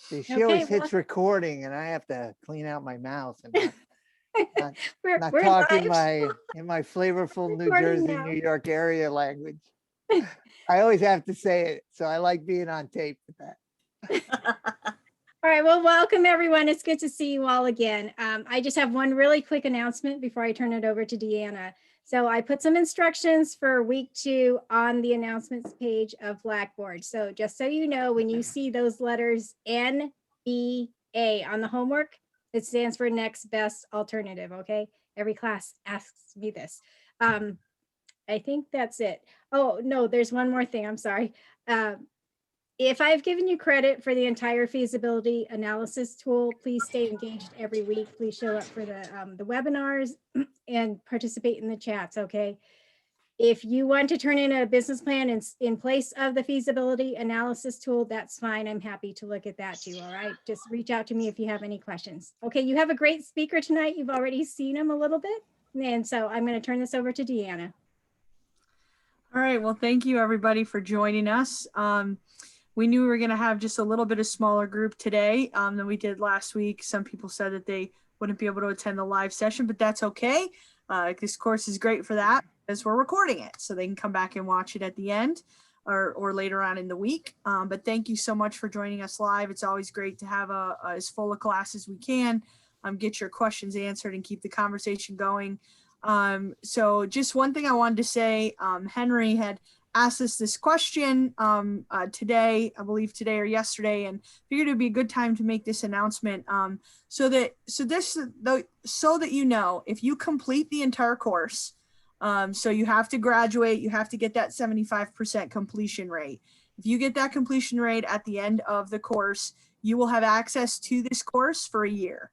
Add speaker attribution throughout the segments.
Speaker 1: She
Speaker 2: Okay,
Speaker 1: always
Speaker 2: well,
Speaker 1: hits recording and I have to clean out my mouth and not, not
Speaker 2: we're
Speaker 1: talk in
Speaker 2: live
Speaker 1: my flavorful New
Speaker 2: recording
Speaker 1: Jersey,
Speaker 2: now.
Speaker 1: New York area language. I always have to say it, so I like being on tape with that.
Speaker 2: All right, well, welcome everyone. It's good to see you all again. I just have one really quick announcement before I turn it over to Deanna. So I put some instructions for week 2 on the announcements page of Blackboard. So just so you know, when you see those letters NBA on the homework, it stands for next best alternative, okay? Every class asks me this. I think that's it. Oh, no, there's one more thing. I'm sorry. If I've given you credit for the entire feasibility analysis tool, please stay engaged every week. Please show up for the webinars and participate in the chats, okay? If you want to turn in a business plan in place of the feasibility analysis tool, that's fine. I'm happy to look at that too, all right? Just reach out to me if you have any questions. Okay, you have a great speaker tonight. You've already seen him a little bit. And so I'm going to turn this over to Deanna.
Speaker 3: All right, well, thank you everybody for joining us. We knew we were going to have just a little bit of smaller group today than we did last week. Some people said that they wouldn't be able to attend the live session, but that's okay. This course is great for that because we're recording it, so they can come back and watch it at the end or later on in the week. But thank you so much for joining us live. It's always great to have as full a class as we can, get your questions answered and keep the conversation going. So just one thing I wanted to say, Henry had asked us this question today, I believe today or yesterday, and figured it'd be a good time to make this announcement so that you know, if you complete the entire course, so you have to graduate, you have to get that 75% completion rate. If you get that completion rate at the end of the course, you will have access to this course for a year.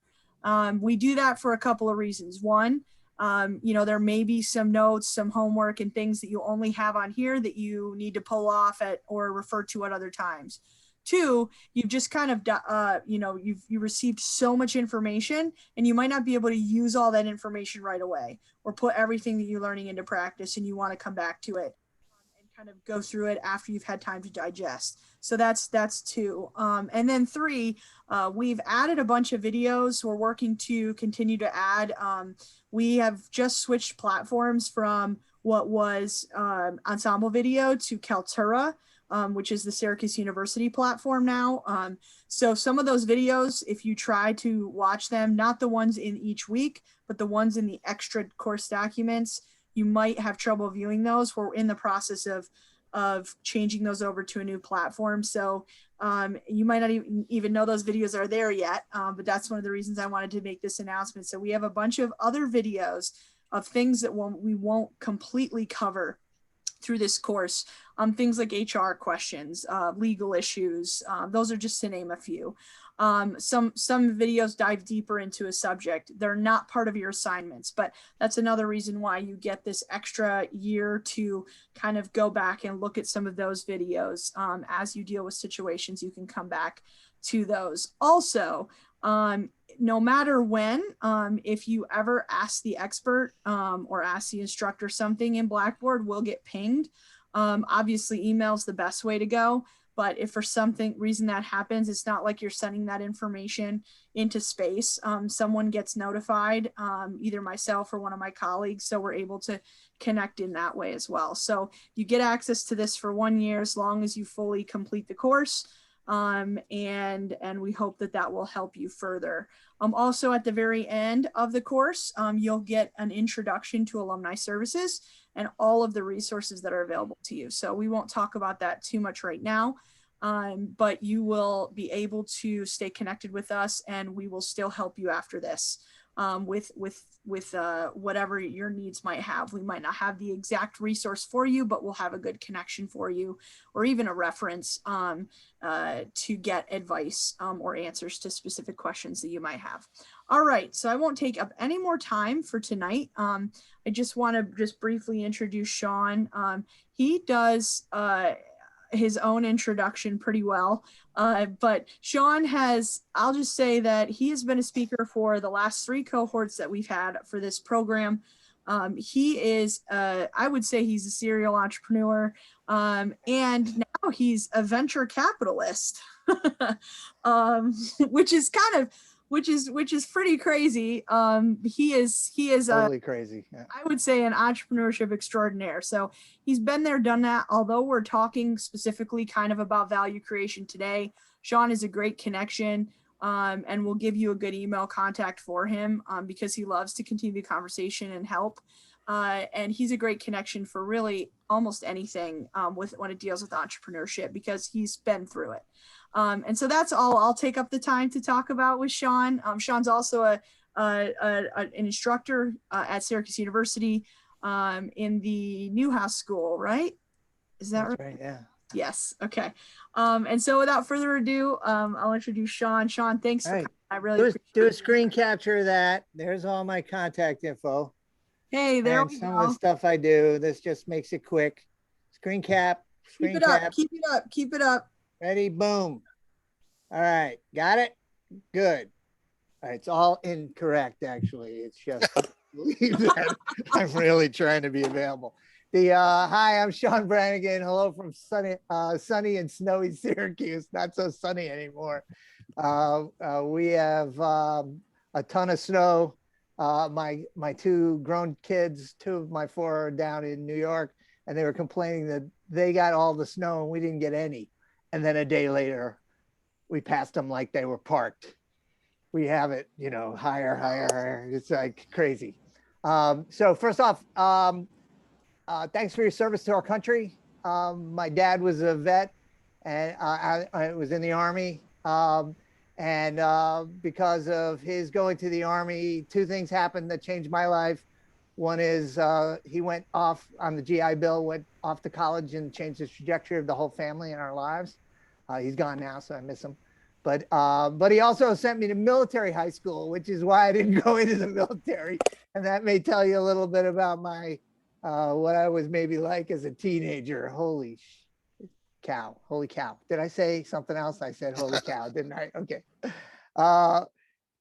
Speaker 3: We do that for a couple of reasons. One, there may be some notes, some homework and things that you only have on here that you need to pull off at or refer to at other times. Two, you've just kind of, you've received so much information and you might not be able to use all that information right away or put everything that you're learning into practice, and you want to come back to it and kind of go through it after you've had time to digest. So that's two. And then three, we've added a bunch of videos. We're working to continue to add. We have just switched platforms from what was Ensemble Video to Kaltura, which is the Syracuse University platform now. So some of those videos, if you try to watch them, not the ones in each week, but the ones in the extra course documents, you might have trouble viewing those. We're in the process of changing those over to a new platform. So you might not even know those videos are there yet, but that's one of the reasons I wanted to make this announcement. So we have a bunch of other videos of things that we won't completely cover through this course, things like HR questions, legal issues. Those are just to name a few. Some videos dive deeper into a subject. They're not part of your assignments, but that's another reason why you get this extra year to kind of go back and look at some of those videos. As you deal with situations, you can come back to those. Also, no matter when, if you ever ask the expert or ask the instructor something in Blackboard, we'll get pinged. Obviously, email's the best way to go. But if for reason that happens, it's not like you're sending that information into space. Someone gets notified, either myself or one of my colleagues, so we're able to connect in that way as well. So you get access to this for 1 year as long as you fully complete the course. And we hope that will help you further. Also at the very end of the course, you'll get an introduction to alumni services and all of the resources that are available to you. So we won't talk about that too much right now, but you will be able to stay connected with us, and we will still help you after this with whatever your needs might have. We might not have the exact resource for you, but we'll have a good connection for you, or even a reference to get advice or answers to specific questions that you might have. All right, so I won't take up any more time for tonight. I just want to briefly introduce Sean. He does his own introduction pretty well, but Sean I'll just say that he has been a speaker for the last 3 cohorts that we've had for this program. He is, I would say he's a serial entrepreneur, and now he's a venture capitalist. which is pretty crazy. He is
Speaker 1: Totally crazy. Yeah.
Speaker 3: I would say an entrepreneurship extraordinaire. So he's been there, done that. Although we're talking specifically kind of about value creation today, Sean is a great connection, and we'll give you a good email contact for him, because he loves to continue the conversation and help. And he's a great connection for really almost anything, when it deals with entrepreneurship, because he's been through it. And so that's all I'll take up the time to talk about with Sean. Sean's also an instructor at Syracuse University, in the Newhouse School, right? Is that
Speaker 1: That's
Speaker 3: right?
Speaker 1: right. Yeah.
Speaker 3: Yes. Okay. And so without further ado, I'll introduce Sean. Sean, thanks
Speaker 1: All
Speaker 3: for
Speaker 1: right.
Speaker 3: coming. I really
Speaker 1: Do
Speaker 3: appreciate
Speaker 1: a
Speaker 3: it.
Speaker 1: screen capture of that. There's all my contact info
Speaker 3: Hey, there
Speaker 1: and
Speaker 3: we
Speaker 1: some of the
Speaker 3: go.
Speaker 1: stuff I do. This just makes it quick. Screen cap,
Speaker 3: Keep
Speaker 1: screen
Speaker 3: it up.
Speaker 1: cap.
Speaker 3: Keep it up. Keep it up.
Speaker 1: Ready, boom. All right, got it? Good. All right, it's all incorrect, actually. It's just believe that I'm really trying to be available. Hi, I'm Sean Branagan. Hello from sunny and snowy Syracuse. Not so sunny anymore. We have a ton of snow. My two grown kids, two of my four are down in New York, and they were complaining that they got all the snow and we didn't get any. And then a day later, we passed them like they were parked. We have it, higher. It's like crazy. So first off, thanks for your service to our country. My dad was a vet, and I was in the Army. And because of his going to the Army, two things happened that changed my life. One is he went off on the GI Bill, went off to college and changed the trajectory of the whole family and our lives. He's gone now, so I miss him. But he also sent me to military high school, which is why I didn't go into the military. And that may tell you a little bit about my what I was maybe like as a teenager. Holy cow. Holy cow. Did I say something else? I said holy cow, didn't I? Okay.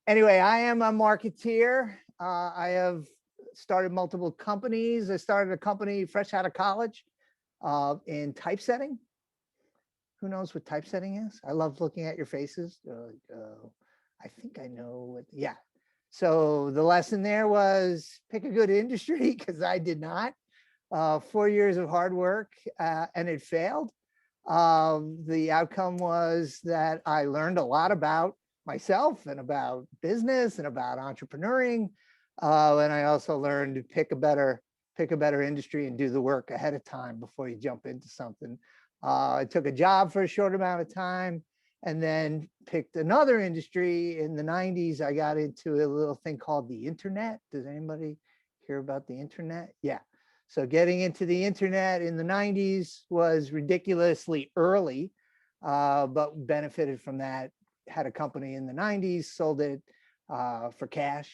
Speaker 1: Anyway, I am a marketeer. I have started multiple companies. I started a company fresh out of college in typesetting. Who knows what typesetting is? I love looking at your faces. I think I know what, yeah. So the lesson there was pick a good industry, because I did not. 4 years of hard work and it failed. The outcome was that I learned a lot about myself and about business and about entrepreneuring. And I also learned to pick a better industry and do the work ahead of time before you jump into something. I took a job for a short amount of time and then picked another industry. In the 90s, I got into a little thing called the internet. Does anybody hear about the internet? Yeah. So getting into the internet in the 90s was ridiculously early, but benefited from that. Had a company in the 90s, sold it for cash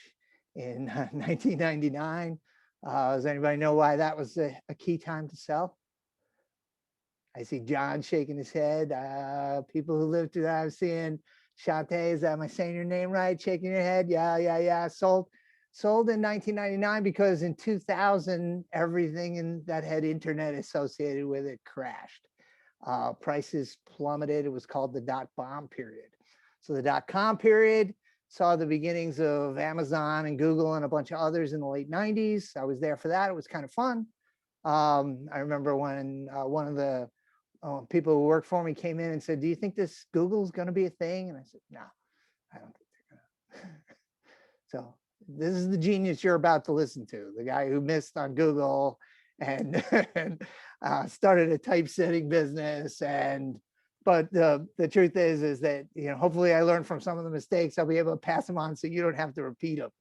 Speaker 1: in 1999. Does anybody know why that was a key time to sell? I see John shaking his head. People who lived through that, I'm seeing Shantae, am I saying your name right? Shaking your head. Yeah. Sold in 1999 because in 2000, everything that had internet associated with it crashed. Prices plummeted. It was called the dot-bomb period. So the dot-com period saw the beginnings of Amazon and Google and a bunch of others in the late 90s. I was there for that. It was kind of fun. I remember when one of the people who worked for me came in and said, "Do you think this Google's going to be a thing?" And I said, "No, I don't think they're going to." So this is the genius you're about to listen to, the guy who missed on Google and, started a typesetting business. But the truth is that, hopefully I learned from some of the mistakes. I'll be able to pass them on so you don't have to repeat them.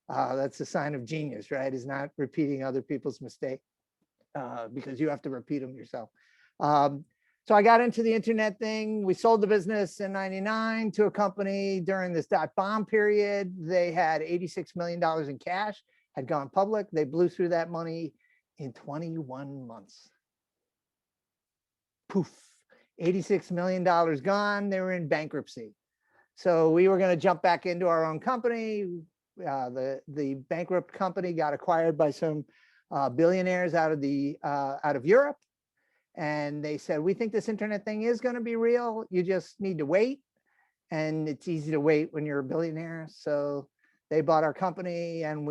Speaker 1: That's a sign of genius, right? Is not repeating other people's mistakes because you have to repeat them yourself. So I got into the internet thing. We sold the business in 99 to a company during this dot-bomb period. They had $86 million in cash, had gone public. They blew through that money in 21 months. Poof, $86 million gone. They were in bankruptcy. So we were going to jump back into our own company. The bankrupt company got acquired by some billionaires out of Europe. And they said, we think this internet thing is going to be real. You just need to wait. And it's easy to wait when you're a billionaire. So they bought our company, and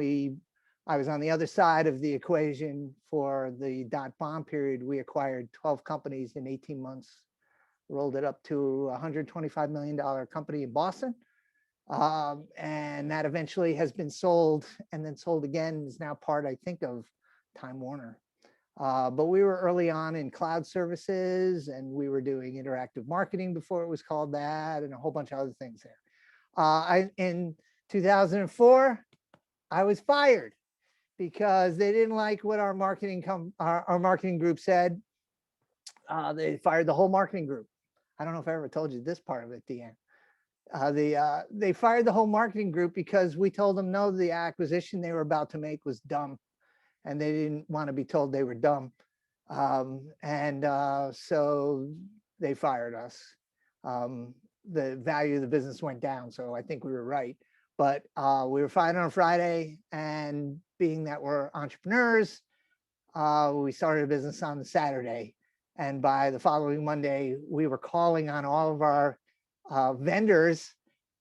Speaker 1: I was on the other side of the equation for the dot-bomb period. We acquired 12 companies in 18 months, rolled it up to a $125 million company in Boston. And that eventually has been sold and then sold again, is now part, I think, of Time Warner. But we were early on in cloud services, and we were doing interactive marketing before it was called that, and a whole bunch of other things there. In 2004, I was fired because they didn't like what our marketing group said. They fired the whole marketing group. I don't know if I ever told you this part of it, Deanne. They fired the whole marketing group because we told them no, the acquisition they were about to make was dumb, and they didn't want to be told they were dumb. So they fired us. The value of the business went down, so I think we were right. But we were fired on a Friday, and being that we're entrepreneurs, we started a business on the Saturday. And by the following Monday, we were calling on all of our vendors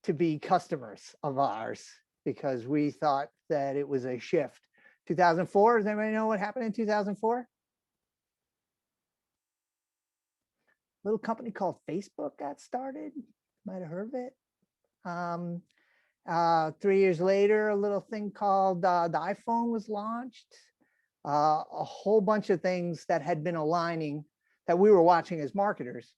Speaker 1: to be customers of ours, because we thought that it was a shift. 2004, does anybody know what happened in 2004? Little company called Facebook got started. Might have heard of it. 3 years later, a little thing called the iPhone was launched. A whole bunch of things that had been aligning that we were watching as marketers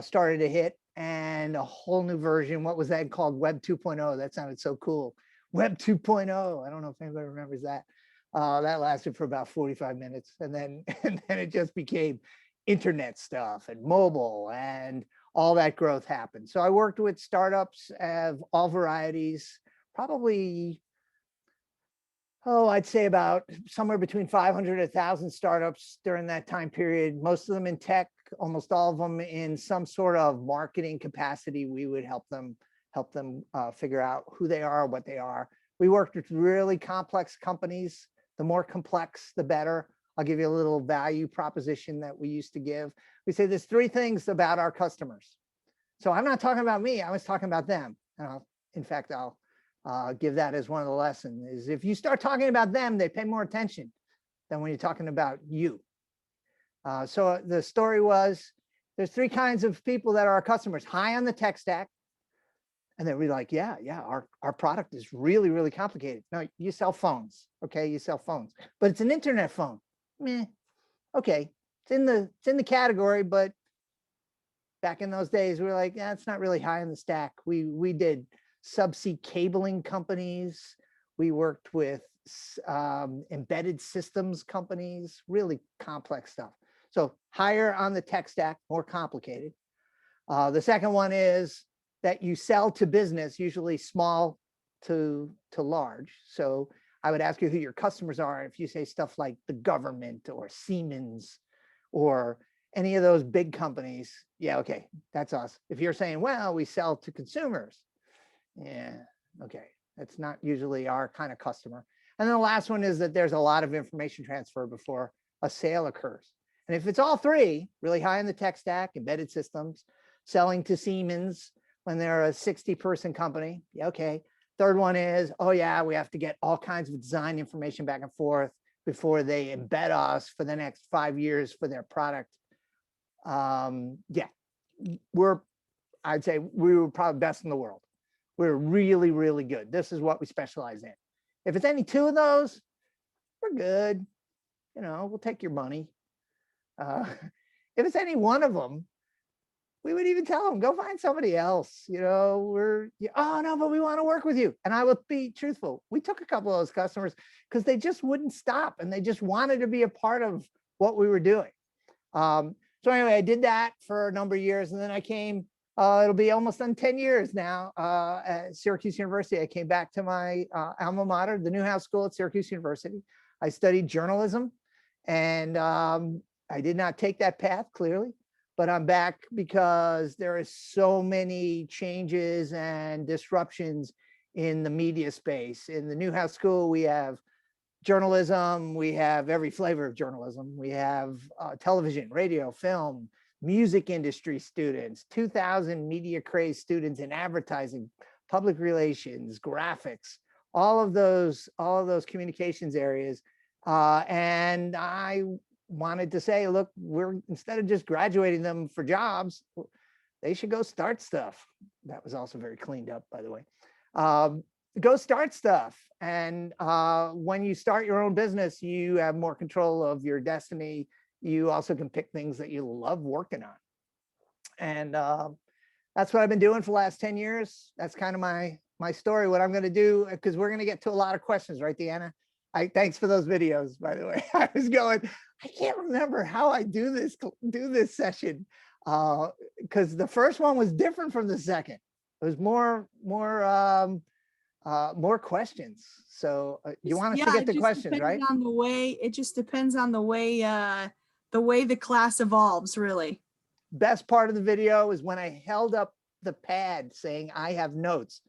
Speaker 1: started to hit, and a whole new version. What was that called? Web 2.0. That sounded so cool. Web 2.0. I don't know if anybody remembers that. That lasted for about 45 minutes. And then it just became internet stuff and mobile, and all that growth happened. So I worked with startups of all varieties, probably, I'd say about somewhere between 500 and 1,000 startups during that time period, most of them in tech, almost all of them in some sort of marketing capacity. We would help them figure out who they are, what they are. We worked with really complex companies. The more complex, the better. I'll give you a little value proposition that we used to give. We say there's 3 things about our customers. So I'm not talking about me, I was talking about them. And I'll give that as one of the lessons, is if you start talking about them, they pay more attention than when you're talking about you. So the story was, there's 3 kinds of people that are our customers: high on the tech stack. And then we're like, yeah, our product is really, really complicated. No, you sell phones. Okay, you sell phones, but it's an internet phone. Meh. Okay, it's in the category, but back in those days, we were like, yeah, it's not really high on the stack. We did subsea cabling companies. We worked with embedded systems companies, really complex stuff. So higher on the tech stack, more complicated. The second one is that you sell to business, usually small to large. So I would ask you who your customers are. If you say stuff like the government or Siemens or any of those big companies, yeah, okay, that's us. If you're saying, well, we sell to consumers, yeah, okay, that's not usually our kind of customer. And then the last one is that there's a lot of information transfer before a sale occurs. And if it's all 3, really high in the tech stack, embedded systems, selling to Siemens when they're a 60-person company, yeah, okay. Third one is, oh yeah, we have to get all kinds of design information back and forth before they embed us for the next 5 years for their product. Yeah, I'd say we were probably best in the world. We're really, really good. This is what we specialize in. If it's any 2 of those, we're good. You know, we'll take your money. If it's any one of them, we would even tell them, go find somebody else. You know, oh no, but we want to work with you. And I will be truthful. We took a couple of those customers because they just wouldn't stop, and they just wanted to be a part of what we were doing. So anyway, I did that for a number of years, and then I came, it'll be almost done 10 years now at Syracuse University. I came back to my alma mater, the Newhouse School at Syracuse University. I studied journalism, and I did not take that path, clearly. But I'm back because there is so many changes and disruptions in the media space. In the Newhouse School, we have journalism. We have every flavor of journalism. We have television, radio, film, music industry students, 2,000 media crazed students in advertising, public relations, graphics, all of those communications areas. And I wanted to say, look, instead of just graduating them for jobs, they should go start stuff. That was also very cleaned up, by the way. Go start stuff. And when you start your own business, you have more control of your destiny. You also can pick things that you love working on. And that's what I've been doing for the last 10 years. That's kind of my story, what I'm going to do, because we're going to get to a lot of questions, right, Deanna? Thanks for those videos, by the way. I was going, I can't remember how I do this session, because the first one was different from the second. It was more questions. So you want us to get the questions, right?
Speaker 3: It just depends on the way the class evolves, really.
Speaker 1: Best part of the video is when I held up the pad saying I have notes.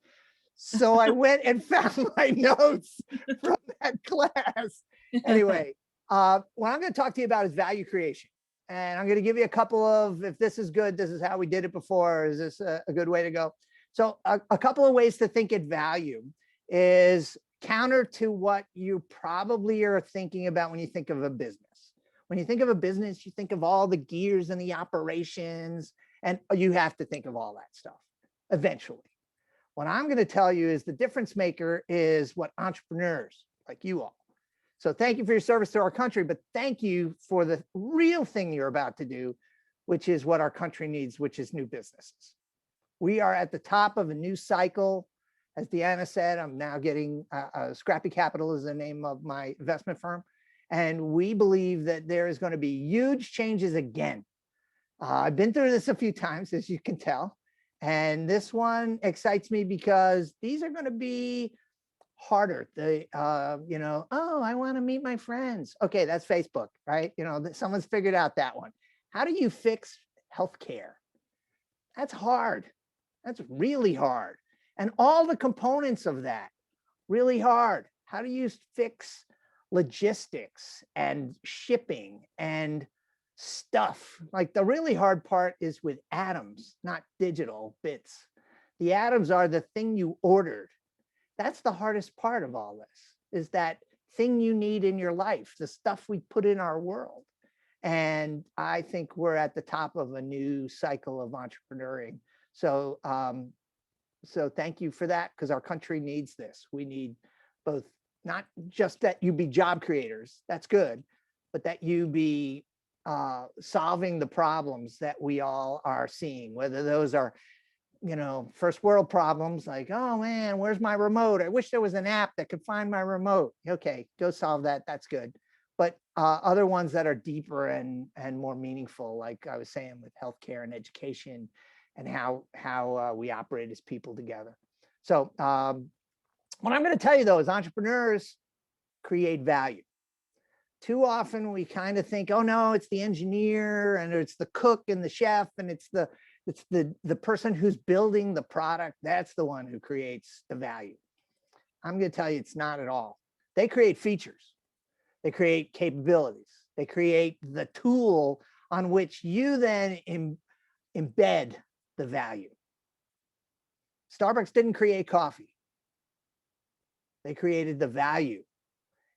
Speaker 1: So I went and found my notes from that class. Anyway, what I'm going to talk to you about is value creation. And I'm going to give you a couple of, if this is good, this is how we did it before. Is this a good way to go? So a couple of ways to think at value is counter to what you probably are thinking about when you think of a business. When you think of a business, you think of all the gears and the operations, and you have to think of all that stuff eventually. What I'm going to tell you is the difference maker is what entrepreneurs like you all. So thank you for your service to our country, but thank you for the real thing you're about to do, which is what our country needs, which is new businesses. We are at the top of a new cycle. As Deanna said, I'm now getting Scrappy Capital is the name of my investment firm. And we believe that there is going to be huge changes again. I've been through this a few times, as you can tell. And this one excites me because these are going to be harder. Oh, I want to meet my friends. Okay, that's Facebook, right? Someone's figured out that one. How do you fix healthcare? That's hard. That's really hard. And all the components of that, really hard. How do you fix logistics and shipping and stuff? Like the really hard part is with atoms, not digital bits. The atoms are the thing you ordered. That's the hardest part of all this, is that thing you need in your life, the stuff we put in our world. And I think we're at the top of a new cycle of entrepreneuring. So, so thank you for that, because our country needs this. We need both, not just that you be job creators, that's good, but that you be solving the problems that we all are seeing, whether those are, first world problems like, oh man, where's my remote? I wish there was an app that could find my remote. Okay, go solve that. That's good. But other ones that are deeper and more meaningful, like I was saying with healthcare and education and how we operate as people together. So what I'm going to tell you though is entrepreneurs create value. Too often we kind of think, oh no, it's the engineer and it's the cook and the chef and it's the person who's building the product. That's the one who creates the value. I'm going to tell you it's not at all. They create features. They create capabilities. They create the tool on which you then embed the value. Starbucks didn't create coffee. They created the value.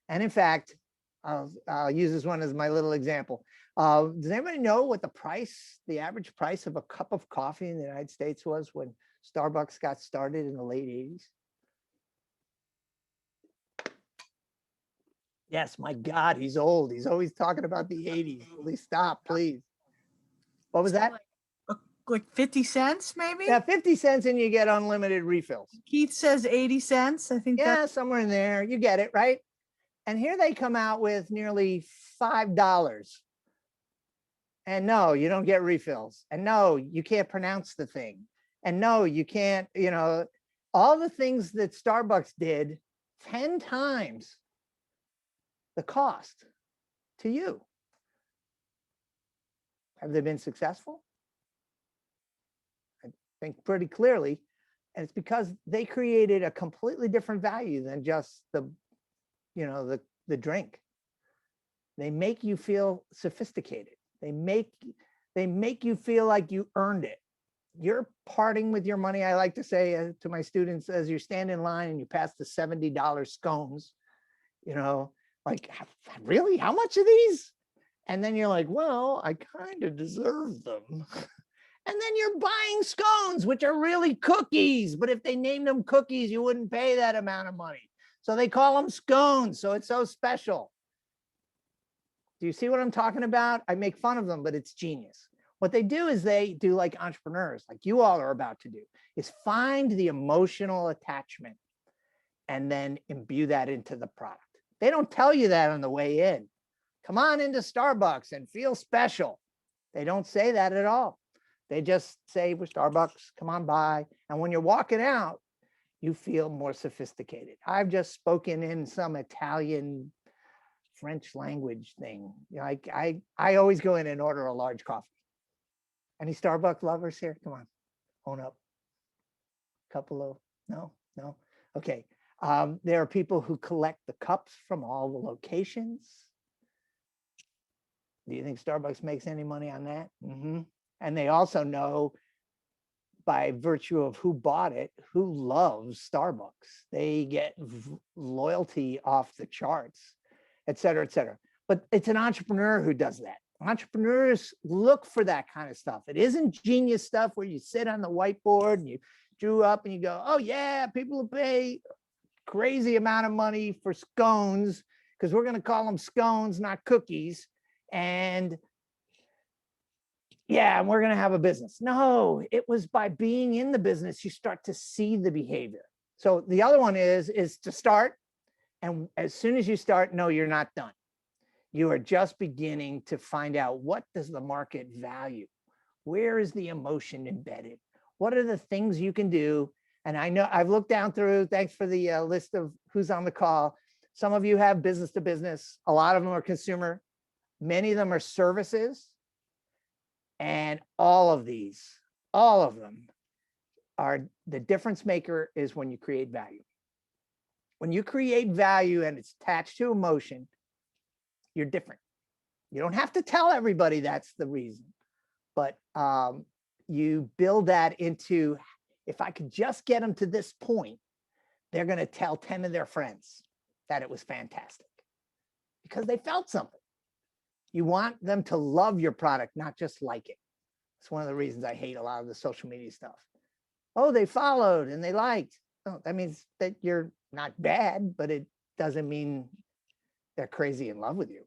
Speaker 1: And in fact, I'll use this one as my little example. Does anybody know what the average price of a cup of coffee in the United States was when Starbucks got started in the late 80s? Yes, my God, he's old. He's always talking about the 80s. Please stop, please. What was that?
Speaker 3: Like 50 cents, maybe?
Speaker 1: Yeah, 50 cents and you get unlimited refills.
Speaker 3: Keith says 80 cents. I think
Speaker 1: yeah, somewhere in there. You get it, right? And here they come out with nearly $5. And no, you don't get refills. And no, you can't pronounce the thing. And no, you can't, all the things that Starbucks did 10 times the cost to you. Have they been successful? I think pretty clearly. And it's because they created a completely different value than just the the drink. They make you feel sophisticated. They make you feel like you earned it. You're parting with your money. I like to say to my students, as you stand in line and you pass the $70 scones, like, really, how much are these? And then you're like, well, I kind of deserve them. And then you're buying scones, which are really cookies. But if they named them cookies, you wouldn't pay that amount of money. So they call them scones. So it's so special. Do you see what I'm talking about? I make fun of them, but it's genius. What they do is they do like entrepreneurs, like you all are about to do, is find the emotional attachment and then imbue that into the product. They don't tell you that on the way in. Come on into Starbucks and feel special. They don't say that at all. They just say, we're Starbucks, come on by. And when you're walking out, you feel more sophisticated. I've just spoken in some Italian, French language thing. I always go in and order a large coffee. Any Starbucks lovers here? Come on, own up. Couple of, no. Okay. There are people who collect the cups from all the locations. Do you think Starbucks makes any money on that? Mm-hmm. And they also know, by virtue of who bought it, who loves Starbucks. They get loyalty off the charts, et cetera, et cetera. But it's an entrepreneur who does that. Entrepreneurs look for that kind of stuff. It isn't genius stuff where you sit on the whiteboard and you drew up and you go, oh yeah, people will pay crazy amount of money for scones because we're going to call them scones, not cookies. And yeah, and we're going to have a business. No, it was by being in the business, you start to see the behavior. So the other one is to start. And as soon as you start, no, you're not done. You are just beginning to find out, what does the market value? Where is the emotion embedded? What are the things you can do? And I know I've looked down through, thanks for the list of who's on the call. Some of you have business to business. A lot of them are consumer. Many of them are services. And all of them are, the difference maker is when you create value. When you create value and it's attached to emotion, you're different. You don't have to tell everybody that's the reason, but you build that into, if I could just get them to this point, they're going to tell 10 of their friends that it was fantastic because they felt something. You want them to love your product, not just like it. It's one of the reasons I hate a lot of the social media stuff. Oh, they followed and they liked. Oh, that means that you're not bad, but it doesn't mean they're crazy in love with you.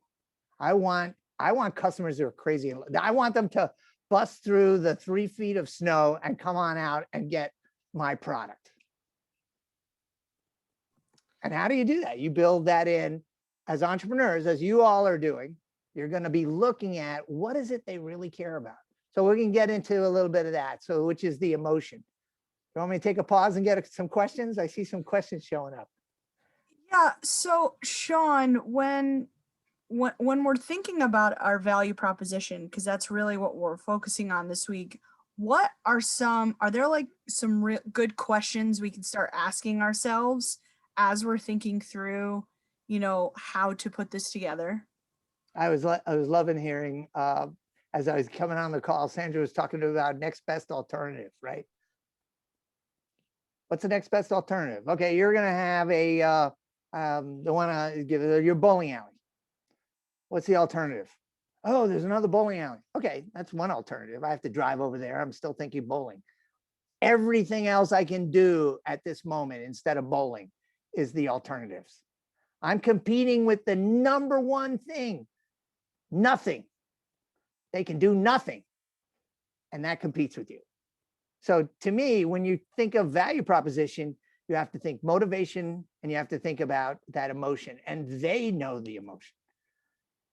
Speaker 1: I want customers who are crazy in love. I want them to bust through the 3 feet of snow and come on out and get my product. And how do you do that? You build that in as entrepreneurs, as you all are doing. You're going to be looking at what is it they really care about. So we can get into a little bit of that. So which is the emotion. You want me to take a pause and get some questions? I see some questions showing up.
Speaker 3: Yeah. So Sean, when we're thinking about our value proposition, because that's really what we're focusing on this week, are there like some real good questions we can start asking ourselves as we're thinking through, how to put this together?
Speaker 1: I was loving hearing, as I was coming on the call, Sandra was talking about next best alternative, right? What's the next best alternative? Okay, you're going to have the one I give your bowling alley. What's the alternative? Oh, there's another bowling alley. Okay, that's one alternative. I have to drive over there. I'm still thinking bowling. Everything else I can do at this moment instead of bowling is the alternatives. I'm competing with the number one thing, nothing. They can do nothing, and that competes with you. So to me, when you think of value proposition, you have to think motivation and you have to think about that emotion, and they know the emotion.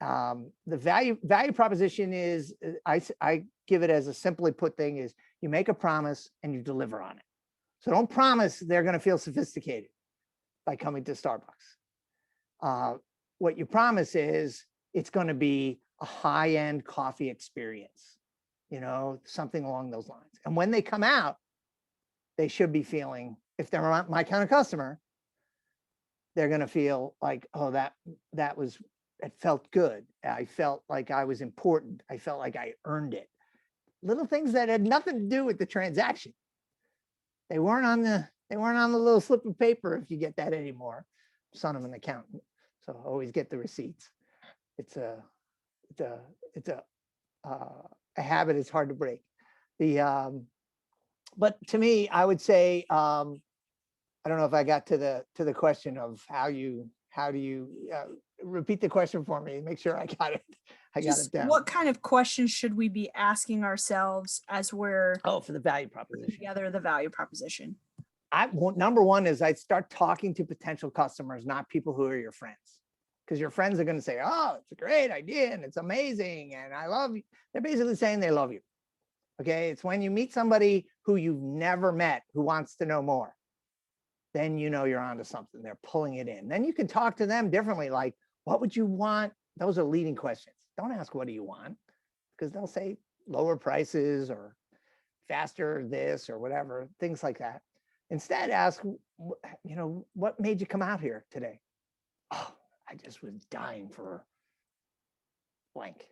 Speaker 1: The value proposition is, I give it as a simply put thing, is you make a promise and you deliver on it. So don't promise they're going to feel sophisticated by coming to Starbucks. What you promise is it's going to be a high-end coffee experience, something along those lines. And when they come out, they should be feeling, if they're my kind of customer, they're going to feel like, oh, it felt good. I felt like I was important. I felt like I earned it. Little things that had nothing to do with the transaction. They weren't on the little slip of paper, if you get that anymore. Son of an accountant, so always get the receipts. It's a habit. It's hard to break. But to me, I would say, I don't know if I got to the question of how do you repeat the question for me? Make sure I got it. I got it down.
Speaker 3: What kind of questions should we be asking ourselves as we're
Speaker 1: for the value proposition
Speaker 3: together? The value proposition.
Speaker 1: Number one is I'd start talking to potential customers, not people who are your friends, because your friends are going to say, oh, it's a great idea and it's amazing and I love you. They're basically saying they love you. Okay. It's when you meet somebody who you've never met who wants to know more, then you know you're onto something. They're pulling it in. Then you can talk to them differently. Like, what would you want? Those are leading questions. Don't ask, what do you want? Because they'll say lower prices or faster this or whatever, things like that. Instead, ask, what made you come out here today? Oh, I just was dying for blank.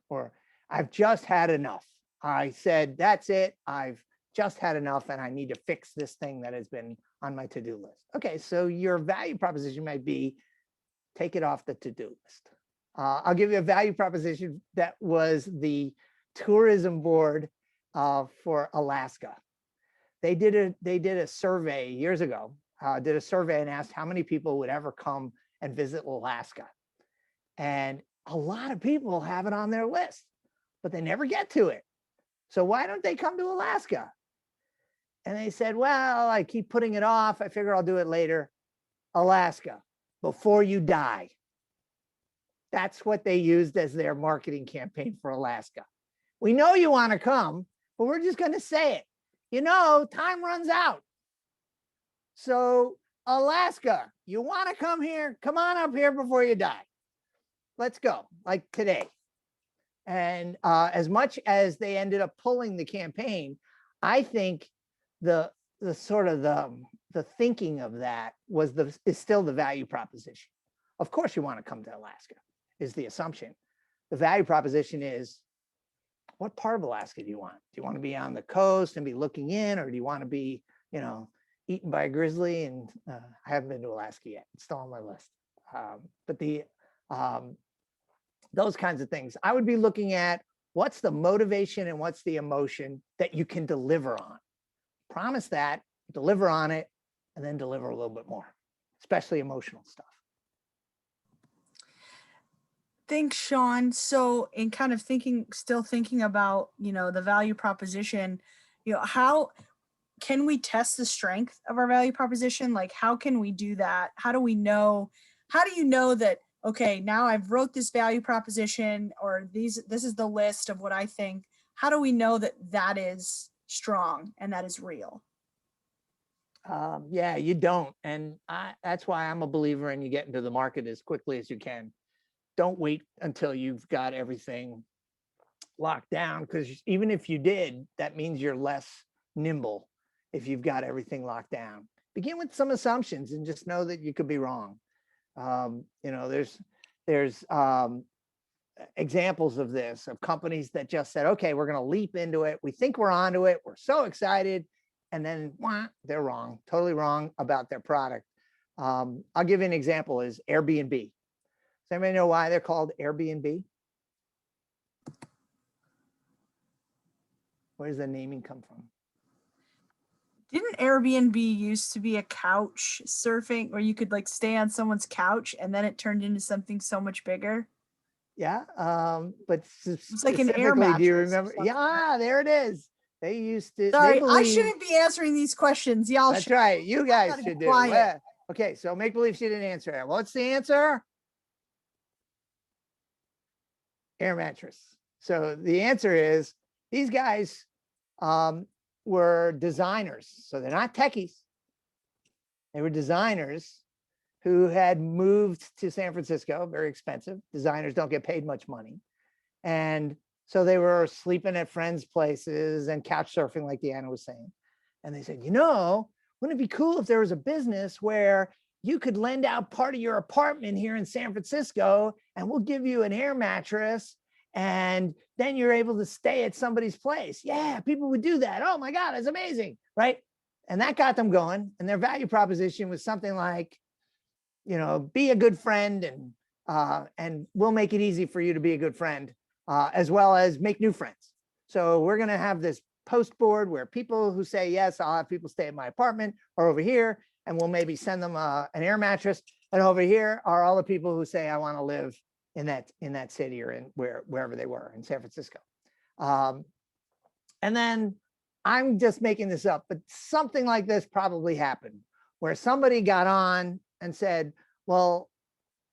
Speaker 1: Or I've just had enough. I said, that's it. I've just had enough and I need to fix this thing that has been on my to-do list. Okay, so your value proposition might be, take it off the to-do list. I'll give you a value proposition that was the tourism board for Alaska. They did a survey years ago, did a survey and asked how many people would ever come and visit Alaska. And a lot of people have it on their list, but they never get to it. So why don't they come to Alaska? And they said, well, I keep putting it off. I figure I'll do it later. Alaska, before you die. That's what they used as their marketing campaign for Alaska. We know you want to come, but we're just going to say it. Time runs out. So Alaska, you want to come here? Come on up here before you die. Let's go, like today. And as much as they ended up pulling the campaign, I think the thinking of that is still the value proposition. Of course you want to come to Alaska, is the assumption. The value proposition is, what part of Alaska do you want? Do you want to be on the coast and be looking in, or do you want to be, eaten by a grizzly? And I haven't been to Alaska yet. It's still on my list. But those kinds of things, I would be looking at what's the motivation and what's the emotion that you can deliver on. Promise that, deliver on it, and then deliver a little bit more, especially emotional stuff.
Speaker 3: Thanks, Sean. So in kind of still thinking about, the value proposition, how can we test the strength of our value proposition? Like, how can we do that? How do you know that, okay, now I've wrote this value proposition, or this is the list of what I think. How do we know that that is strong and that is real?
Speaker 1: Yeah, you don't. And that's why I'm a believer in you get into the market as quickly as you can. Don't wait until you've got everything locked down, because even if you did, that means you're less nimble if you've got everything locked down. Begin with some assumptions and just know that you could be wrong. There's examples of this, of companies that just said, okay, we're going to leap into it. We think we're onto it. We're so excited. And then they're wrong, totally wrong about their product. I'll give you an example is Airbnb. Does anybody know why they're called Airbnb? Where does the naming come from?
Speaker 3: Didn't Airbnb used to be a couch surfing where you could like stay on someone's couch, and then it turned into something so much bigger?
Speaker 1: Yeah, but
Speaker 3: it's like an air mattress.
Speaker 1: Do you remember? Yeah, there it is. They used to.
Speaker 3: Sorry, I shouldn't be answering these questions. Y'all
Speaker 1: That's right. You guys should do.
Speaker 3: Quiet.
Speaker 1: Okay, so make believe she didn't answer it. What's the answer? Air mattress. So the answer is these guys were designers. So they're not techies. They were designers who had moved to San Francisco, very expensive. Designers don't get paid much money. And so they were sleeping at friends' places and couch surfing, like Deanna was saying. And they said, wouldn't it be cool if there was a business where you could lend out part of your apartment here in San Francisco and we'll give you an air mattress and then you're able to stay at somebody's place. Yeah, people would do that. Oh my God, that's amazing, right? And that got them going. And their value proposition was something like, be a good friend and we'll make it easy for you to be a good friend, as well as make new friends. So we're going to have this post board where people who say, yes, I'll have people stay at my apartment or over here, and we'll maybe send them an air mattress. And over here are all the people who say, I want to live in that city or in wherever they were in San Francisco. And then I'm just making this up, but something like this probably happened where somebody got on and said, well,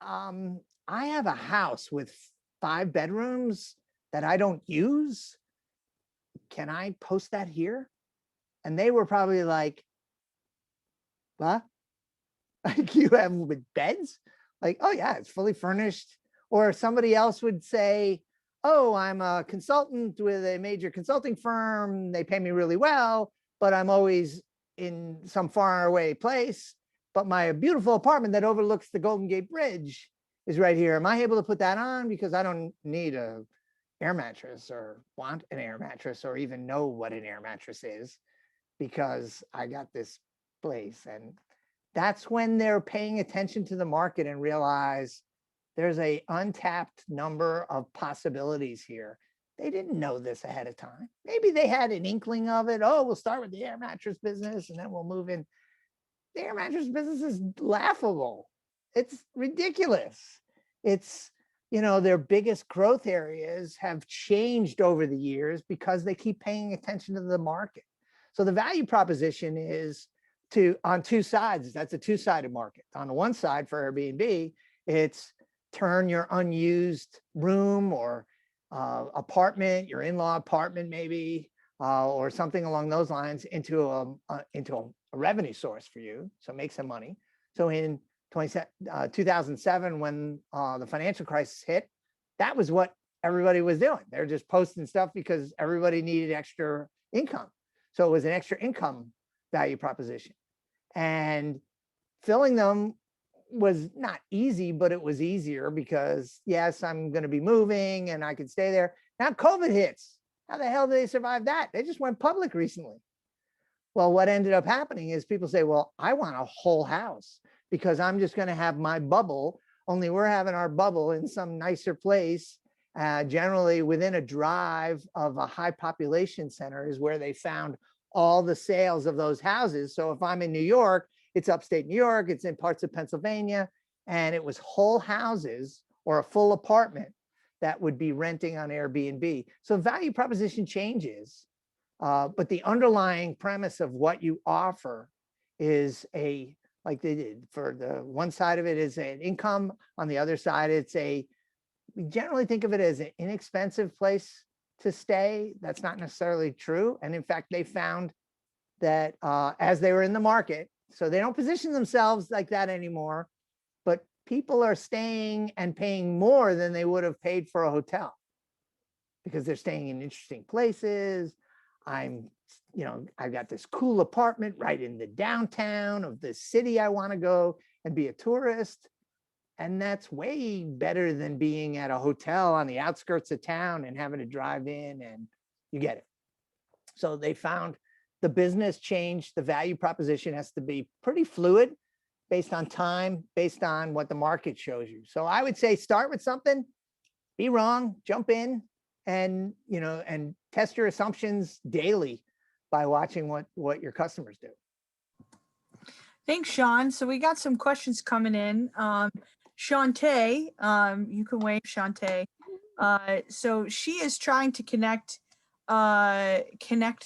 Speaker 1: I have a house with 5 bedrooms that I don't use. Can I post that here? And they were probably like, what? Like, you have with beds? Like, oh yeah, it's fully furnished. Or somebody else would say, oh, I'm a consultant with a major consulting firm. They pay me really well, but I'm always in some far away place. But my beautiful apartment that overlooks the Golden Gate Bridge is right here. Am I able to put that on? Because I don't need a air mattress or want an air mattress or even know what an air mattress is because I got this place. And that's when they're paying attention to the market and realize there's a untapped number of possibilities here. They didn't know this ahead of time. Maybe they had an inkling of it. Oh, we'll start with the air mattress business and then we'll move in. The air mattress business is laughable. It's ridiculous. It's, their biggest growth areas have changed over the years because they keep paying attention to the market. So the value proposition is on two sides. That's a two-sided market. On the one side for Airbnb, it's turn your unused room or apartment, your in-law apartment maybe, or something along those lines into a revenue source for you. So make some money. So in 2007, when the financial crisis hit, that was what everybody was doing. They're just posting stuff because everybody needed extra income. So it was an extra income value proposition. And filling them was not easy, but it was easier because, yes, I'm going to be moving and I could stay there. Now COVID hits. How the hell did they survive that? They just went public recently. Well, what ended up happening is people say, well, I want a whole house because I'm just going to have my bubble, only we're having our bubble in some nicer place, generally within a drive of a high population center is where they found all the sales of those houses. So if I'm in New York, it's upstate New York, it's in parts of Pennsylvania, and it was whole houses or a full apartment that would be renting on Airbnb. So value proposition changes, but the underlying premise of what you offer is like they did for the one side of it is an income. On the other side, we generally think of it as an inexpensive place to stay. That's not necessarily true. And in fact, they found that as they were in the market, so they don't position themselves like that anymore, but people are staying and paying more than they would have paid for a hotel because they're staying in interesting places. I've got this cool apartment right in the downtown of the city I want to go and be a tourist. And that's way better than being at a hotel on the outskirts of town and having to drive in, and you get it. So they found the business changed. The value proposition has to be pretty fluid based on time, based on what the market shows you. So I would say start with something, be wrong, jump in, and test your assumptions daily by watching what your customers do.
Speaker 3: Thanks, Sean. So we got some questions coming in. Shantae, you can wave, Shantae. So she is trying to connect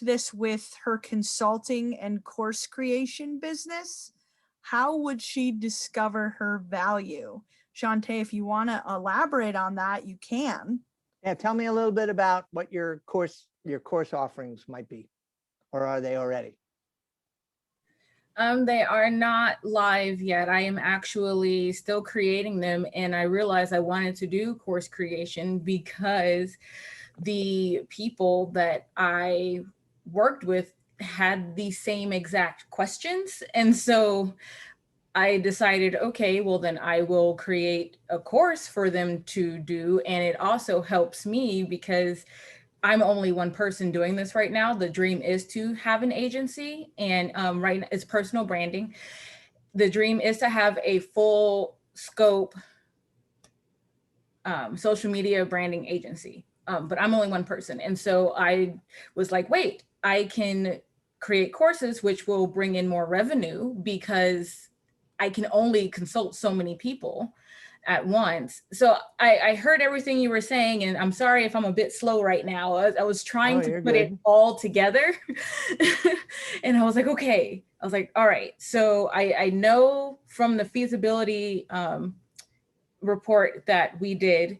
Speaker 3: this with her consulting and course creation business. How would she discover her value? Shantae, if you want to elaborate on that, you can.
Speaker 1: Yeah, tell me a little bit about what your course offerings might be, or are they already?
Speaker 4: They are not live yet. I am actually still creating them, and I realized I wanted to do course creation because the people that I worked with had the same exact questions. And so I decided, okay, well then I will create a course for them to do. And it also helps me because I'm only one person doing this right now. The dream is to have an agency, and right now it's personal branding. The dream is to have a full scope social media branding agency. But I'm only one person. And so I was like, wait, I can create courses which will bring in more revenue because I can only consult so many people at once. So I heard everything you were saying, and I'm sorry if I'm a bit slow right now. I was trying to put it all together. And I was like, okay. I was like, all right. So I know from the feasibility report that we did,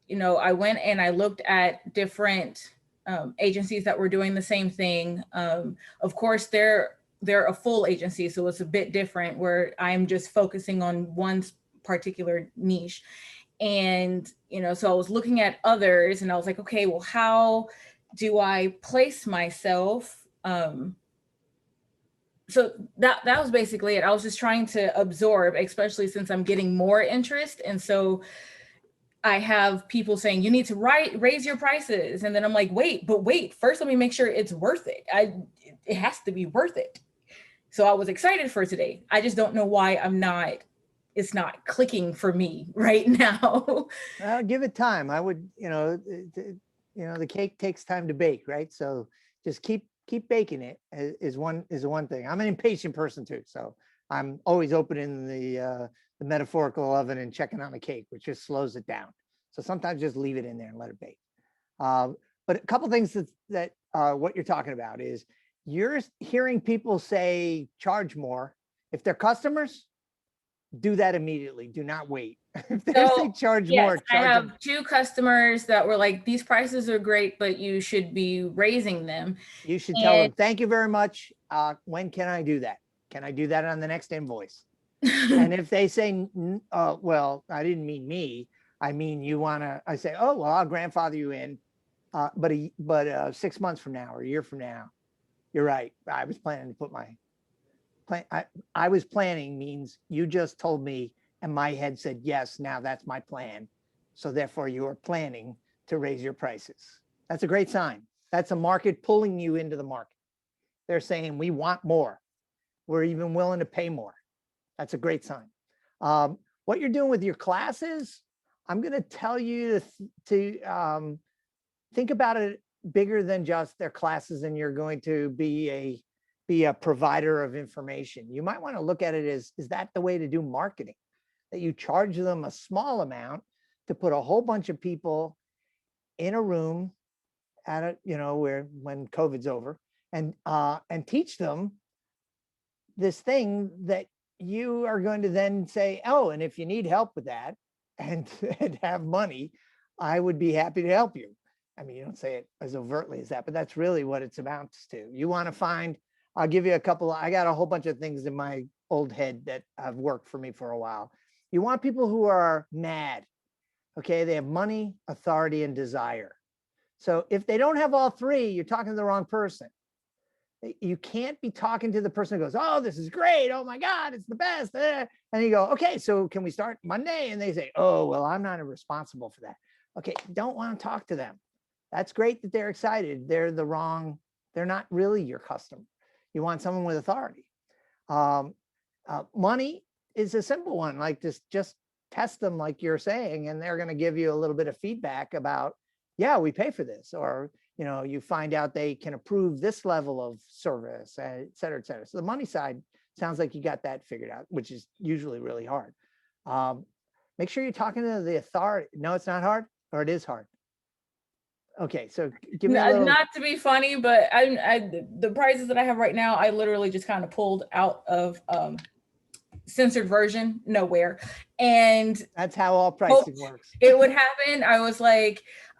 Speaker 4: you know, I went and I looked at different agencies that were doing the same thing. Of course, they're a full agency, so it's a bit different where I'm just focusing on one particular niche. And, you know, so I was looking at others and I was like, okay, well, how do I place myself? So that was basically it. I was just trying to absorb, especially since I'm getting more interest. And so I have people saying, you need to raise your prices. And then I'm like, wait, first let me make sure it's worth it. It has to be worth it. So I was excited for today. I just don't know why it's not clicking for me right now.
Speaker 1: Well, give it time. I would, the cake takes time to bake, right? So just keep baking it is one thing. I'm an impatient person too. So I'm always opening the metaphorical oven and checking on the cake, which just slows it down. So sometimes just leave it in there and let it bake. But a couple things that what you're talking about is you're hearing people say charge more. If they're customers, do that immediately. Do not wait. If they say charge more, charge
Speaker 4: I have
Speaker 1: them.
Speaker 4: 2 customers that were like, these prices are great, but you should be raising them.
Speaker 1: You should tell them, thank you very much. When can I do that? Can I do that on the next invoice? And if they say, well, I didn't mean me, I mean, I say, oh, well, I'll grandfather you in, but 6 months from now or a year from now, you're right. I was planning to put my plan. I was planning means you just told me and my head said, yes, now that's my plan. So therefore you are planning to raise your prices. That's a great sign. That's a market pulling you into the market. They're saying, we want more. We're even willing to pay more. That's a great sign. What you're doing with your classes, I'm going to tell you to think about it bigger than just their classes, and you're going to be a provider of information. You might want to look at it as, is that the way to do marketing? That you charge them a small amount to put a whole bunch of people in a room at when COVID's over, and teach them this thing that you are going to then say, oh, and if you need help with that and have money, I would be happy to help you. I mean, you don't say it as overtly as that, but that's really what it's amounts to. You want to find, I'll give you I got a whole bunch of things in my old head that have worked for me for a while. You want people who are mad. Okay, they have money, authority, and desire. So if they don't have all three, you're talking to the wrong person. You can't be talking to the person who goes, oh, this is great. Oh my God, it's the best. And you go, okay, so can we start Monday? And they say, oh, well, I'm not responsible for that. Okay, don't want to talk to them. That's great that they're excited. They're not really your customer. You want someone with authority. Money is a simple one, like just test them like you're saying, and they're going to give you a little bit of feedback about, yeah, we pay for this, or you find out they can approve this level of service, et cetera, et cetera. So the money side sounds like you got that figured out, which is usually really hard. Make sure you're talking to the authority. No, it's not hard, or it is hard. Okay, so give me a little...
Speaker 4: Not to be funny, but the prices that I have right now, I literally just kind of pulled out of censored version, nowhere. And
Speaker 1: that's how all pricing works.
Speaker 4: It would happen.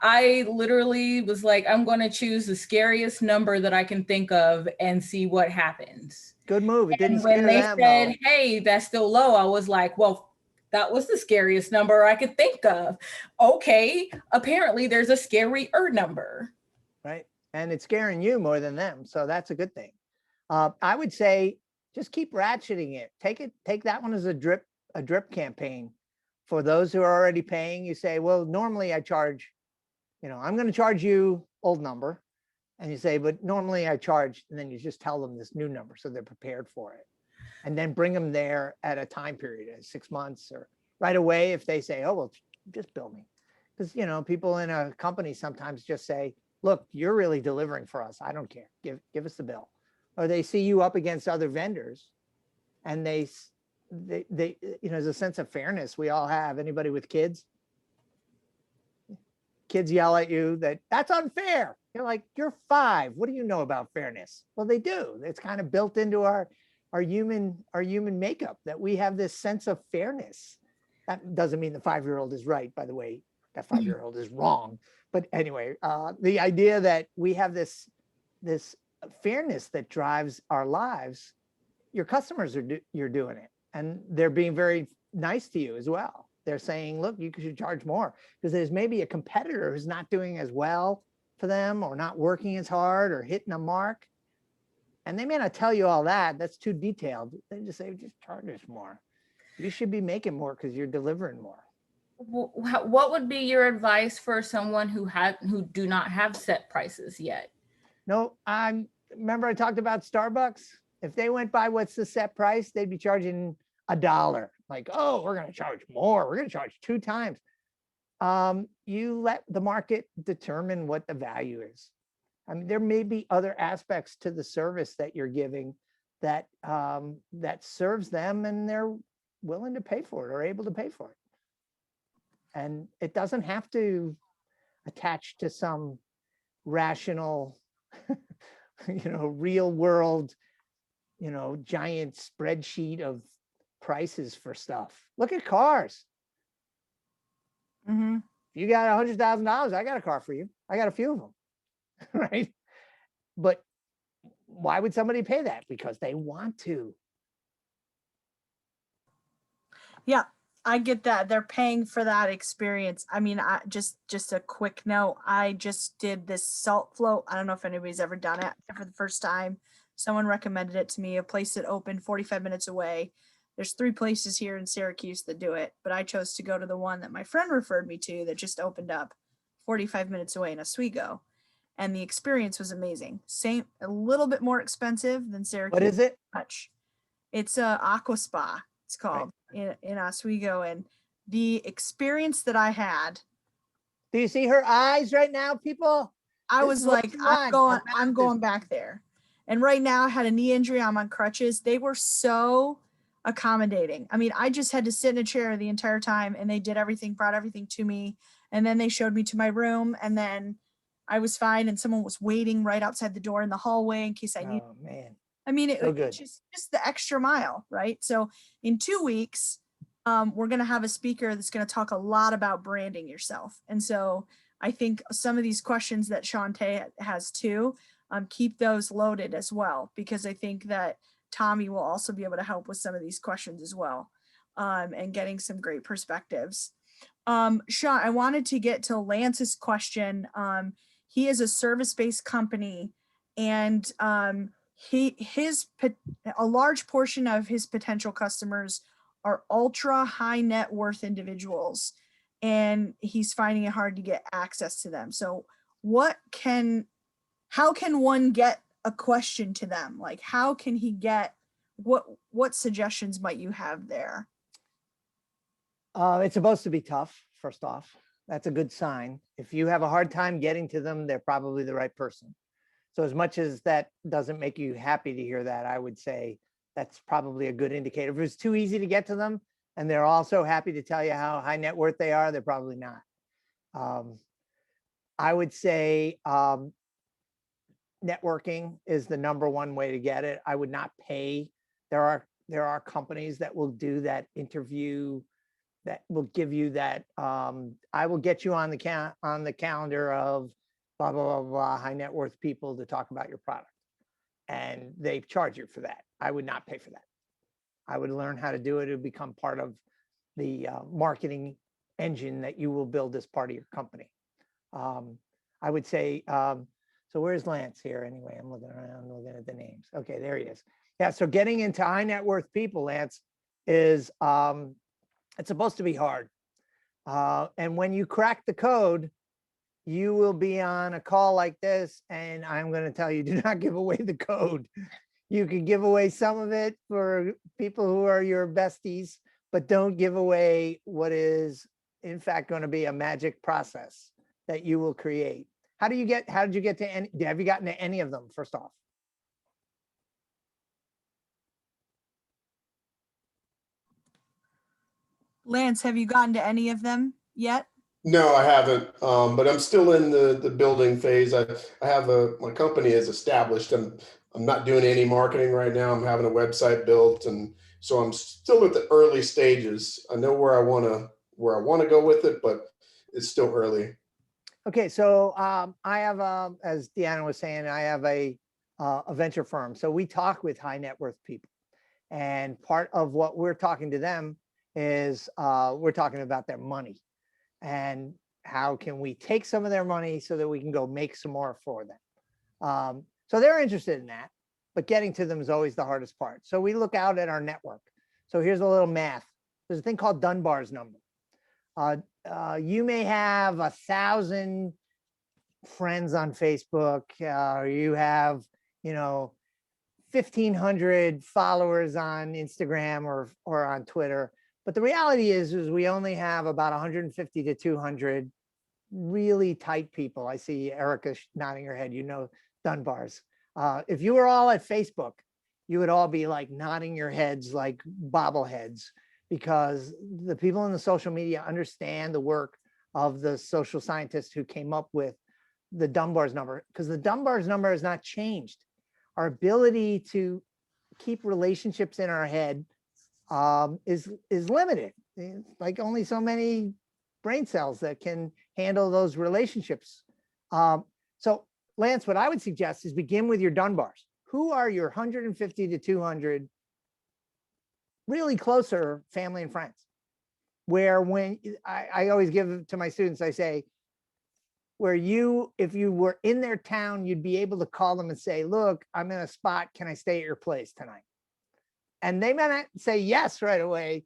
Speaker 4: I literally was like, I'm going to choose the scariest number that I can think of and see what happens.
Speaker 1: Good move. It didn't
Speaker 4: scare them. When they said,
Speaker 1: low.
Speaker 4: Hey, that's still low, I was like, well, that was the scariest number I could think of. Okay, apparently there's a scarier number.
Speaker 1: Right. And it's scaring you more than them. So that's a good thing. I would say just keep ratcheting it. Take that one as a drip campaign. For those who are already paying, you say, well, normally I charge, I'm going to charge you old number. And you say, but normally I charge, and then you just tell them this new number so they're prepared for it. And then bring them there at a time period, 6 months or right away. If they say, oh, well, just bill me. Because, people in a company sometimes just say, look, you're really delivering for us. I don't care. Give us the bill. Or they see you up against other vendors and they there's a sense of fairness we all have. Anybody with kids? Kids yell at you that's unfair. You're like, you're 5. What do you know about fairness? Well, they do. It's kind of built into our human makeup that we have this sense of fairness. That doesn't mean the 5-year-old is right, by the way. That 5-year-old is wrong. But anyway, the idea that we have this fairness that drives our lives, your customers you're doing it, and they're being very nice to you as well. They're saying, look, you should charge more because there's maybe a competitor who's not doing as well for them or not working as hard or hitting a mark. And they may not tell you all that. That's too detailed. They just say, just charge us more. You should be making more because you're delivering more.
Speaker 4: What would be your advice for someone who do not have set prices yet?
Speaker 1: No, remember I talked about Starbucks. If they went by what's the set price, they'd be charging $1. Like, oh, we're going to charge more. We're going to charge 2 times. You let the market determine what the value is. I mean, there may be other aspects to the service that you're giving that serves them, and they're willing to pay for it or able to pay for it. And it doesn't have to attach to some rational, real world, giant spreadsheet of prices for stuff. Look at cars.
Speaker 3: Mm-hmm.
Speaker 1: If you got $100,000, I got a car for you. I got a few of them. Right? But why would somebody pay that? Because they want to.
Speaker 3: Yeah, I get that. They're paying for that experience. I mean, I just a quick note. I just did this salt float. I don't know if anybody's ever done it for the first time. Someone recommended it to me, a place that opened 45 minutes away. There's 3 places here in Syracuse that do it, but I chose to go to the one that my friend referred me to that just opened up 45 minutes away in Oswego. And the experience was amazing. A little bit more expensive than Syracuse.
Speaker 1: What is it?
Speaker 3: Much. It's a aqua spa. It's called in Oswego, and the experience that I had.
Speaker 1: Do you see her eyes right now, people?
Speaker 3: I was like, I'm going back there. And right now I had a knee injury. I'm on crutches. They were so accommodating. I mean, I just had to sit in a chair the entire time, and they did everything, brought everything to me. And then they showed me to my room, and then I was fine. And someone was waiting right outside the door in the hallway in case I need.
Speaker 1: Oh man.
Speaker 3: I mean,
Speaker 1: So
Speaker 3: it's just the extra mile, right? So in 2 weeks, we're going to have a speaker that's going to talk a lot about branding yourself. And so I think some of these questions that Shantae has too, keep those loaded as well, because I think that Tommy will also be able to help with some of these questions as well, and getting some great perspectives. Sean, I wanted to get to Lance's question. He is a service-based company, and a large portion of his potential customers are ultra high net worth individuals, and he's finding it hard to get access to them. So how can one get a question to them? Like, how can he get, what suggestions might you have there?
Speaker 1: It's supposed to be tough, first off. That's a good sign. If you have a hard time getting to them, they're probably the right person. So as much as that doesn't make you happy to hear that, I would say that's probably a good indicator. If it's too easy to get to them and they're also happy to tell you how high net worth they are, they're probably not. I would say networking is the number one way to get it. I would not pay. There are companies that will do that interview, that will give you that. I will get you on the calendar of blah, blah, blah, blah, high net worth people to talk about your product. And they charge you for that. I would not pay for that. I would learn how to do it. It would become part of the marketing engine that you will build as part of your company. I would say, so where's Lance here anyway? I'm looking around, looking at the names. Okay, there he is. Yeah, so getting into high net worth people, Lance, is it's supposed to be hard. And when you crack the code, you will be on a call like this, and I'm going to tell you, do not give away the code. You can give away some of it for people who are your besties, but don't give away what is, in fact, going to be a magic process that you will create. How did you get to any, have you gotten to any of them, first off?
Speaker 3: Lance, have you gotten to any of them yet?
Speaker 5: No, I haven't. But I'm still in the building phase. I have my company is established. I'm not doing any marketing right now. I'm having a website built, and so I'm still at the early stages. I know where I want to go with it, but it's still early.
Speaker 1: Okay, so I have, as Deanna was saying, I have a venture firm. So we talk with high net worth people, and part of what we're talking to them is we're talking about their money and how can we take some of their money so that we can go make some more for them. So they're interested in that, but getting to them is always the hardest part. So we look out at our network. So here's a little math. There's a thing called Dunbar's number. You may have 1,000 friends on Facebook, or you have, 1,500 followers on Instagram or on Twitter. But the reality is we only have about 150 to 200 really tight people. I see Erica nodding her head, Dunbar's. If you were all at Facebook, you would all be like nodding your heads like bobbleheads, because the people in the social media understand the work of the social scientists who came up with the Dunbar's number, because the Dunbar's number has not changed. Our ability to keep relationships in our head is limited. Like only so many brain cells that can handle those relationships. So Lance, what I would suggest is begin with your Dunbars. Who are your 150 to 200 really closer family and friends? Where when I always give to my students, I say, where if you were in their town, you'd be able to call them and say, look, I'm in a spot, can I stay at your place tonight? And they may not say yes right away,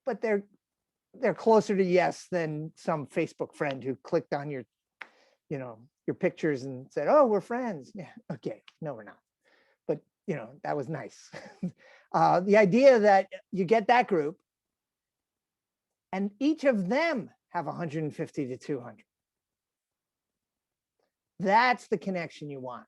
Speaker 1: but they're closer to yes than some Facebook friend who clicked on your pictures and said, oh, we're friends. Yeah, okay, no, we're not. But that was nice. The idea that you get that group and each of them have 150 to 200. That's the connection you want,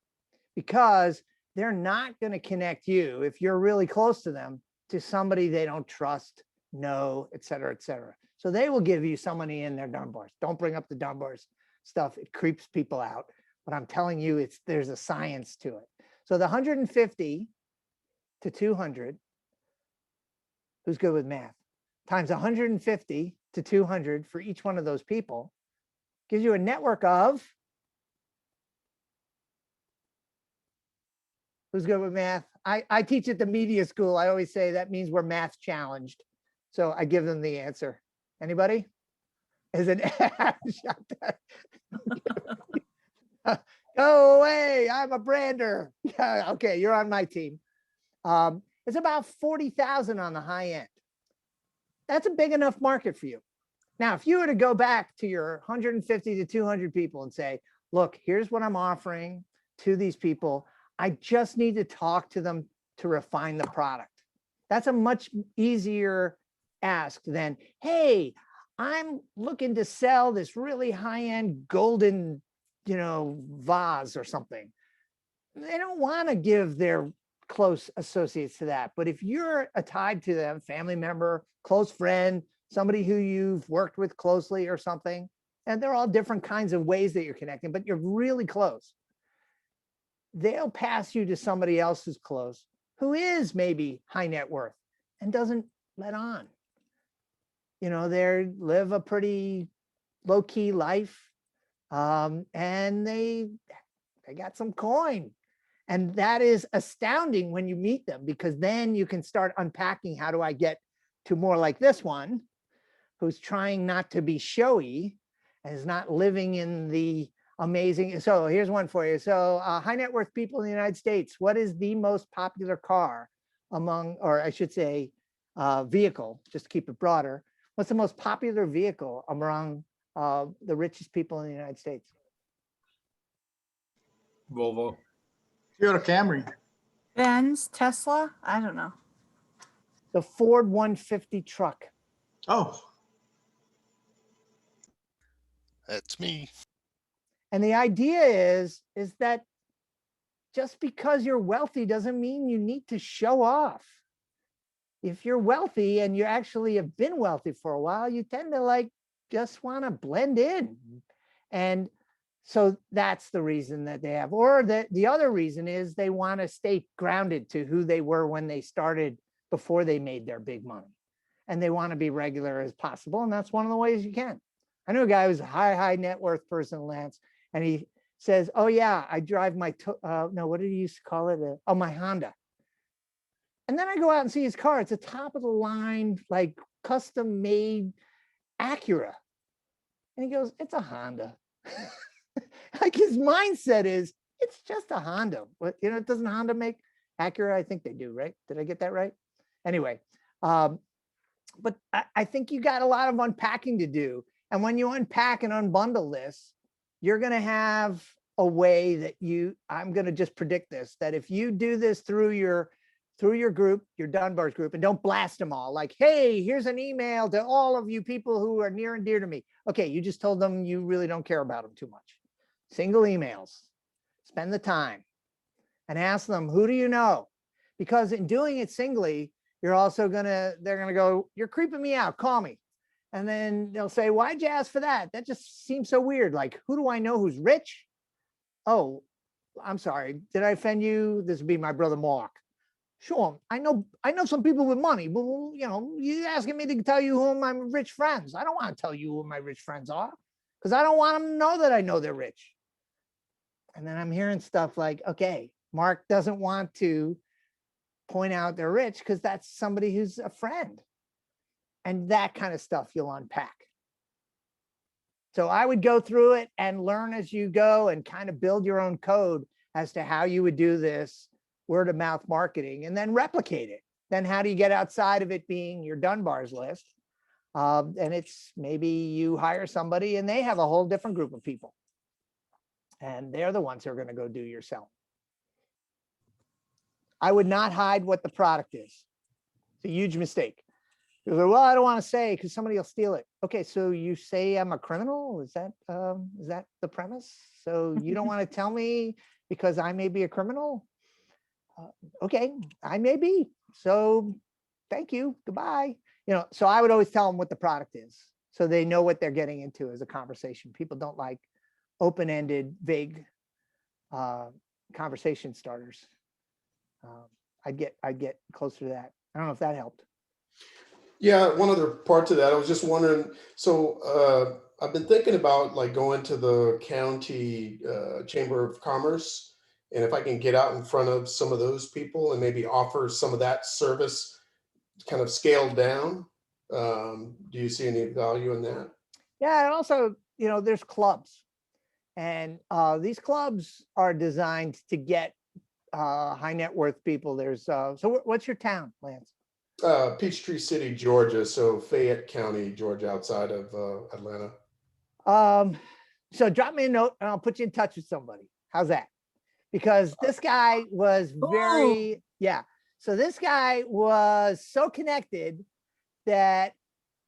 Speaker 1: because they're not going to connect you, if you're really close to them, to somebody they don't trust, know, et cetera, et cetera. So they will give you somebody in their Dunbars. Don't bring up the Dunbars stuff. It creeps people out. But I'm telling you, there's a science to it. So the 150 to 200, who's good with math, times 150 to 200 for each one of those people gives you a network of, who's good with math? I teach at the media school. I always say that means we're math challenged. So I give them the answer. Anybody? Is it go away? I'm a brander. Yeah, okay, you're on my team. It's about 40,000 on the high end. That's a big enough market for you. Now, if you were to go back to your 150 to 200 people and say, look, here's what I'm offering to these people. I just need to talk to them to refine the product. That's a much easier ask than, hey, I'm looking to sell this really high-end golden, vase or something. They don't want to give their close associates to that. But if you're tied to them, family member, close friend, somebody who you've worked with closely or something, and they're all different kinds of ways that you're connecting, but you're really close, they'll pass you to somebody else who's close, who is maybe high net worth and doesn't let on. They live a pretty low-key life, and they got some coin. And that is astounding when you meet them, because then you can start unpacking, how do I get to more like this one, who's trying not to be showy and is not living in the amazing. So here's one for you. So high net worth people in the United States, what is the most popular car among, or I should say, vehicle, just to keep it broader. What's the most popular vehicle among the richest people in the United States?
Speaker 6: Volvo.
Speaker 7: Toyota Camry.
Speaker 3: Benz, Tesla? I don't know.
Speaker 1: The Ford 150 truck.
Speaker 7: Oh,
Speaker 8: That's me.
Speaker 1: And the idea is that just because you're wealthy doesn't mean you need to show off. If you're wealthy and you actually have been wealthy for a while, you tend to like just want to blend in. And so that's the reason that they have, or the other reason is they want to stay grounded to who they were when they started before they made their big money. And they want to be regular as possible. And that's one of the ways you can. I know a guy who's a high net worth person, Lance, and he says, oh yeah, I drive my, no, what did he used to call it? Oh, my Honda. And then I go out and see his car. It's a top of the line, like custom made Acura. And he goes, it's a Honda. Like his mindset is, it's just a Honda. What, you know, doesn't Honda make Acura? I think they do, right? Did I get that right? Anyway, but I think you got a lot of unpacking to do. And when you unpack and unbundle this, you're going to have a way that I'm going to just predict this, that if you do this through your group, your Dunbar's group, and don't blast them all like, hey, here's an email to all of you people who are near and dear to me. Okay, you just told them you really don't care about them too much. Single emails, spend the time and ask them, who do you know? Because in doing it singly, they're going to go, you're creeping me out, call me. And then they'll say, why'd you ask for that? That just seems so weird. Like, who do I know who's rich? Oh, I'm sorry. Did I offend you? This would be my brother Mark. Sure, I know some people with money, but you know, you're asking me to tell you who my rich friends. I don't want to tell you who my rich friends are because I don't want them to know that I know they're rich. And then I'm hearing stuff like, okay, Mark doesn't want to point out they're rich because that's somebody who's a friend. And that kind of stuff you'll unpack. So I would go through it and learn as you go and kind of build your own code as to how you would do this word of mouth marketing and then replicate it. Then how do you get outside of it being your Dunbar's list? And it's maybe you hire somebody and they have a whole different group of people. And they're the ones who are going to go do your selling. I would not hide what the product is. It's a huge mistake. You go, well, I don't want to say because somebody will steal it. Okay, so you say I'm a criminal? Is that the premise? So you don't want to tell me because I may be a criminal? Okay, I may be. So thank you. Goodbye. You know, so I would always tell them what the product is so they know what they're getting into as a conversation. People don't like open-ended, vague conversation starters. I'd get closer to that. I don't know if that helped.
Speaker 5: Yeah, one other part to that, I was just wondering, so I've been thinking about like going to the county Chamber of Commerce, and if I can get out in front of some of those people and maybe offer some of that service kind of scaled down. Do you see any value in that?
Speaker 1: Yeah, and also, you know, there's clubs, and these clubs are designed to get high net worth people. There's so what's your town, Lance?
Speaker 5: Peachtree City, Georgia. So Fayette County, Georgia, outside of Atlanta.
Speaker 1: So drop me a note and I'll put you in touch with somebody. How's that? Because this guy was very, yeah. So this guy was so connected that,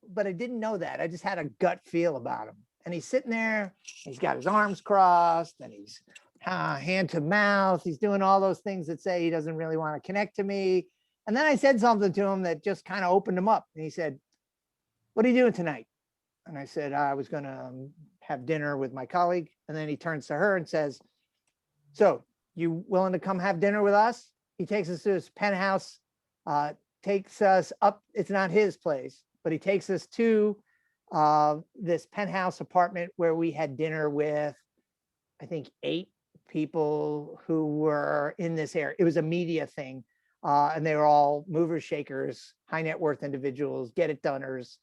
Speaker 1: but I didn't know that. I just had a gut feel about him. And he's sitting there, he's got his arms crossed and he's hand to mouth. He's doing all those things that say he doesn't really want to connect to me. And then I said something to him that just kind of opened him up. And he said, what are you doing tonight? And I said, I was going to have dinner with my colleague. And then he turns to her and says, so you willing to come have dinner with us? He takes us to his penthouse, takes us up. It's not his place, but he takes us to this penthouse apartment where we had dinner with, I think, 8 people who were in this area. It was a media thing. And they were all movers, shakers, high net worth individuals, get it doners.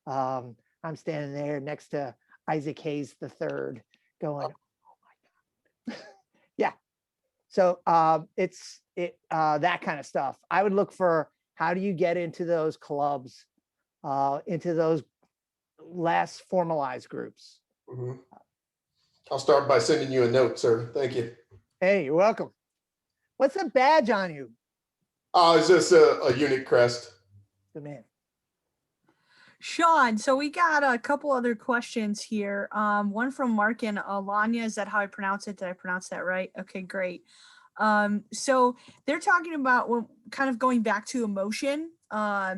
Speaker 1: I'm standing there next to Isaac Hayes III going, oh my So it's that kind of stuff. I would look for how do you get into those clubs, into those less formalized groups.
Speaker 5: Mhm. I'll start by sending you a note, sir. Thank you.
Speaker 1: Hey, you're welcome. What's the badge on you?
Speaker 5: It's just a unique crest.
Speaker 1: Good man.
Speaker 3: Sean, so we got a couple other questions here. One from Mark and Alanya. Is that how I pronounce it? Did I pronounce that right? Okay, great. So they're talking about kind of going back to emotion. How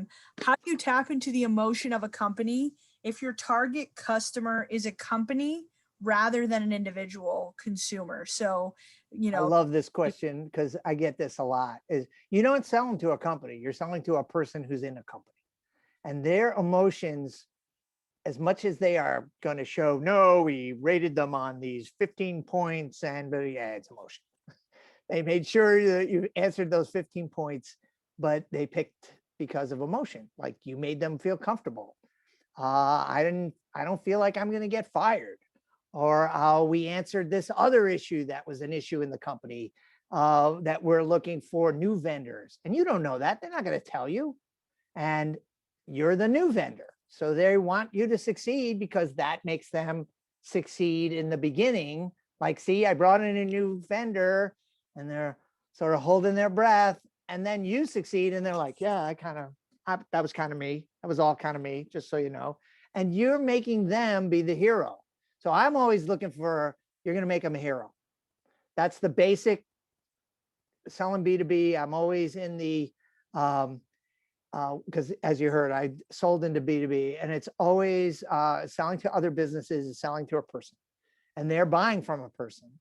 Speaker 3: do you tap into the emotion of a company if your target customer is a company rather than an individual consumer? So, you
Speaker 1: I
Speaker 3: know,
Speaker 1: love this question because I get this a lot. Is you don't sell them to a company, you're selling to a person who's in a company. And their emotions, as much as they are going to show, no, we rated them on these 15 points, but yeah, it's emotion. They made sure that you answered those 15 points, but they picked because of emotion. Like you made them feel comfortable. I don't feel like I'm going to get fired. Or we answered this other issue that was an issue in the company, that we're looking for new vendors. And you don't know that. They're not going to tell you. And you're the new vendor. So they want you to succeed because that makes them succeed in the beginning. Like, see, I brought in a new vendor, and they're sort of holding their breath. And then you succeed and they're like, yeah, that was kind of me. That was all kind of me, just so you know. And you're making them be the hero. So I'm always looking for, you're going to make them a hero. That's the basic selling B2B. I'm always in the, because as you heard, I sold into B2B, and it's always selling to other businesses is selling to a person, and they're buying from a person.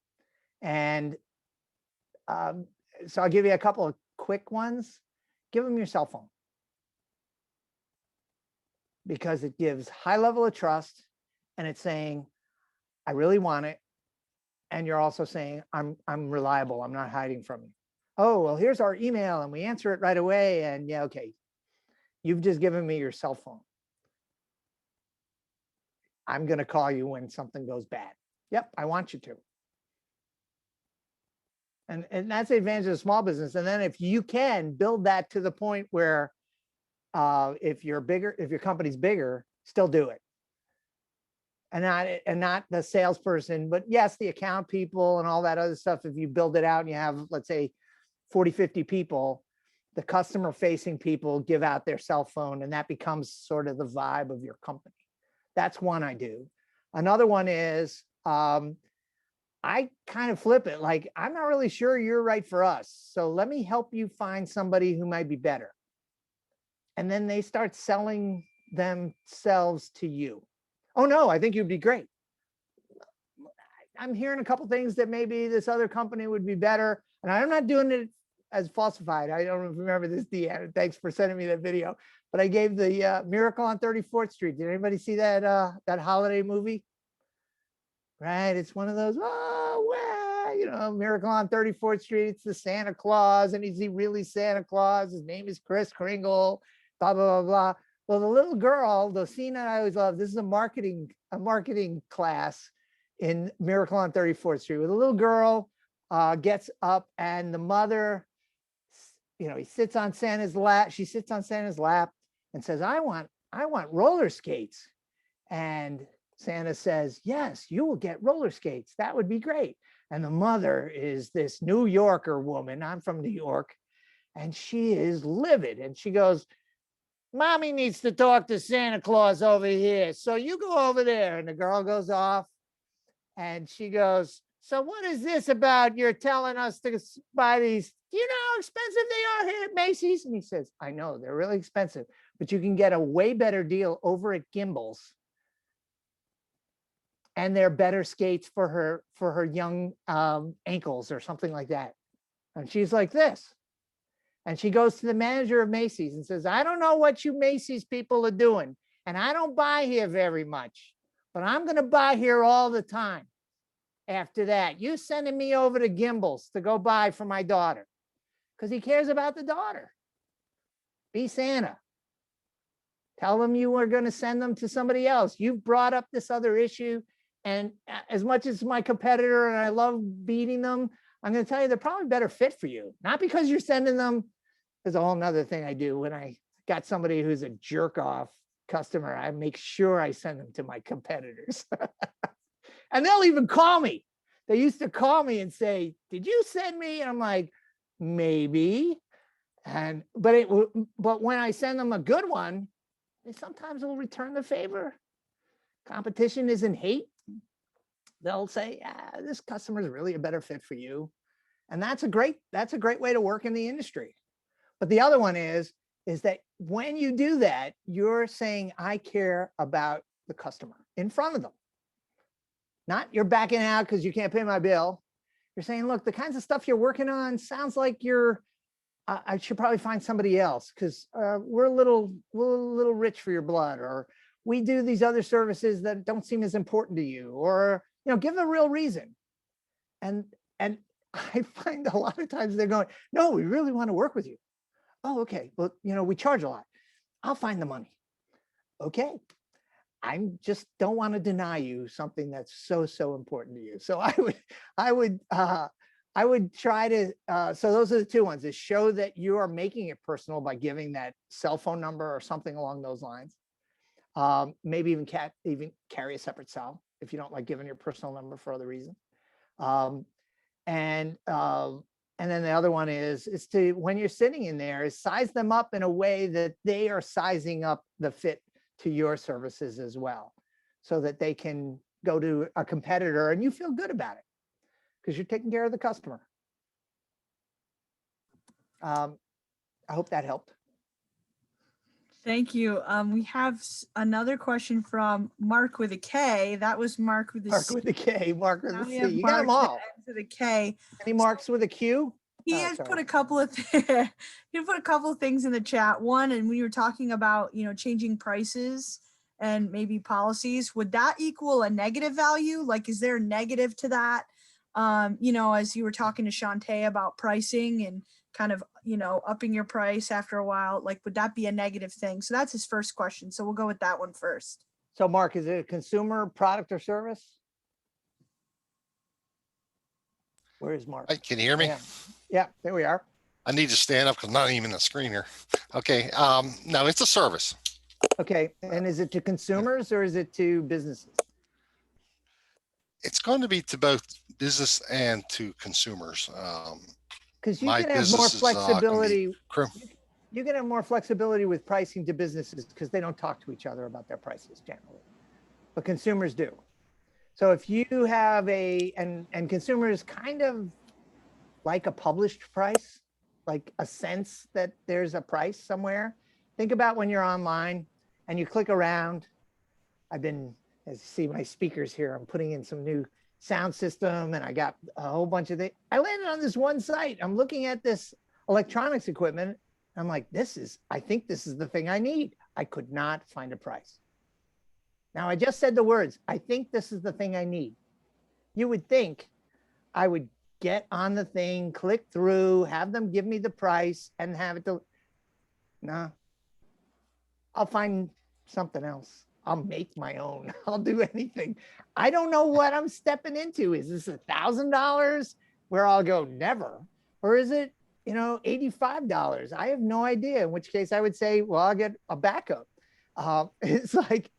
Speaker 1: And so I'll give you a couple of quick ones. Give them your cell phone, because it gives high level of trust, and it's saying, I really want it. And you're also saying, I'm reliable. I'm not hiding from you. Oh, well, here's our email, and we answer it right away. And yeah, okay. You've just given me your cell phone. I'm going to call you when something goes bad. Yep, I want you to. And that's the advantage of small business. And then if you can build that to the point where if you're bigger, if your company's bigger, still do it. And not the salesperson, but yes, the account people and all that other stuff. If you build it out and you have, let's say, 40, 50 people, the customer facing people give out their cell phone, and that becomes sort of the vibe of your company. That's one I do. Another one is I kind of flip it. Like, I'm not really sure you're right for us, so let me help you find somebody who might be better. And then they start selling themselves to you. Oh no, I think you'd be great. I'm hearing a couple things that maybe this other company would be better. And I'm not doing it as falsified. I don't remember this, Deanna. Thanks for sending me that video. But I gave the Miracle on 34th Street. Did anybody see that that holiday movie? Right, it's one of those, oh, well, you know, Miracle on 34th Street. It's the Santa Claus, and is he really Santa Claus? His name is Kris Kringle, blah, blah, blah, blah. Well, the little girl, the scene that I always love, this is a marketing class in Miracle on 34th Street, where the little girl gets up, and the mother, you know, he sits on Santa's lap. She sits on Santa's lap and says, I want roller skates. And Santa says, yes, you will get roller skates. That would be great. And the mother is this New Yorker woman. I'm from New York. And she is livid. And she goes, Mommy needs to talk to Santa Claus over here. So you go over there. And the girl goes off, and she goes, so what is this about you're telling us to buy these? Do you know how expensive they are here at Macy's? And he says, I know, they're really expensive, but you can get a way better deal over at Gimbel's. And they're better skates for her young ankles or something like that. And she's like this. And she goes to the manager of Macy's and says, I don't know what you Macy's people are doing, and I don't buy here very much, but I'm going to buy here all the time. After that, you sending me over to Gimbel's to go buy for my daughter, because he cares about the daughter. Be Santa. Tell them you are going to send them to somebody else. You've brought up this other issue. And as much as my competitor and I love beating them, I'm going to tell you they're probably better fit for you. Not because you're sending them. There's a whole nother thing I do when I got somebody who's a jerk off customer. I make sure I send them to my competitors. And they'll even call me. They used to call me and say, did you send me? And I'm like, maybe. But when I send them a good one, they sometimes will return the favor. Competition isn't hate. They'll say, yeah, this customer is really a better fit for you. And that's a great way to work in the industry. But the other one is that when you do that, you're saying, I care about the customer in front of them. Not you're backing out because you can't pay my bill. You're saying, look, the kinds of stuff you're working on sounds like I should probably find somebody else because we're a little rich for your blood, or we do these other services that don't seem as important to you, or give a real reason. And I find a lot of times they're going, no, we really want to work with you. Oh, okay. Well, we charge a lot. I'll find the money. Okay. I just don't want to deny you something that's so important to you. So I would try to, so those are the two ones, is show that you are making it personal by giving that cell phone number or something along those lines. Maybe even carry a separate cell if you don't like giving your personal number for other reasons. And then the other one is to, when you're sitting in there, is size them up in a way that they are sizing up the fit to your services as well, so that they can go to a competitor and you feel good about it because you're taking care of the customer. I hope that helped.
Speaker 3: Thank you. We have another question from Mark with a K. That was Mark with a
Speaker 1: Mark
Speaker 3: C.
Speaker 1: with a K, Mark with
Speaker 3: Now
Speaker 1: a
Speaker 3: we
Speaker 1: C.
Speaker 3: have
Speaker 1: You got them
Speaker 3: Mark that
Speaker 1: all.
Speaker 3: ends with a K.
Speaker 1: Any Marks with a Q?
Speaker 3: He has put a couple of things in the chat. One, and we were talking about changing prices and maybe policies. Would that equal a negative value? Like, is there a negative to that? As you were talking to Shantae about pricing and kind of upping your price after a while, like, would that be a negative thing? So that's his first question. So we'll go with that one first.
Speaker 1: So Mark, is it a consumer product or service? Where is Mark?
Speaker 8: Hey, can you hear me?
Speaker 1: Yeah, there we are.
Speaker 8: I need to stand up because I'm not even a screen here. Okay. No, it's a service.
Speaker 1: Okay. And is it to consumers or is it to businesses?
Speaker 8: It's going to be to both business and to consumers.
Speaker 1: Because you
Speaker 8: my
Speaker 1: can have more
Speaker 8: business is, gonna be
Speaker 1: flexibility.
Speaker 8: crim-
Speaker 1: You can have more flexibility with pricing to businesses because they don't talk to each other about their prices generally, but consumers do. So if you have and consumers kind of like a published price, like a sense that there's a price somewhere. Think about when you're online and you click around. As you see my speakers here, I'm putting in some new sound system and I got a whole bunch of things. I landed on this one site. I'm looking at this electronics equipment. I'm like, I think this is the thing I need. I could not find a price. Now I just said the words, I think this is the thing I need. You would think I would get on the thing, click through, have them give me the price and have it. No, I'll find something else. I'll make my own. I'll do anything. I don't know what I'm stepping into. Is this $1,000 where I'll go never? Or is it, $85? I have no idea. In which case I would say, well, I'll get a backup. It's like,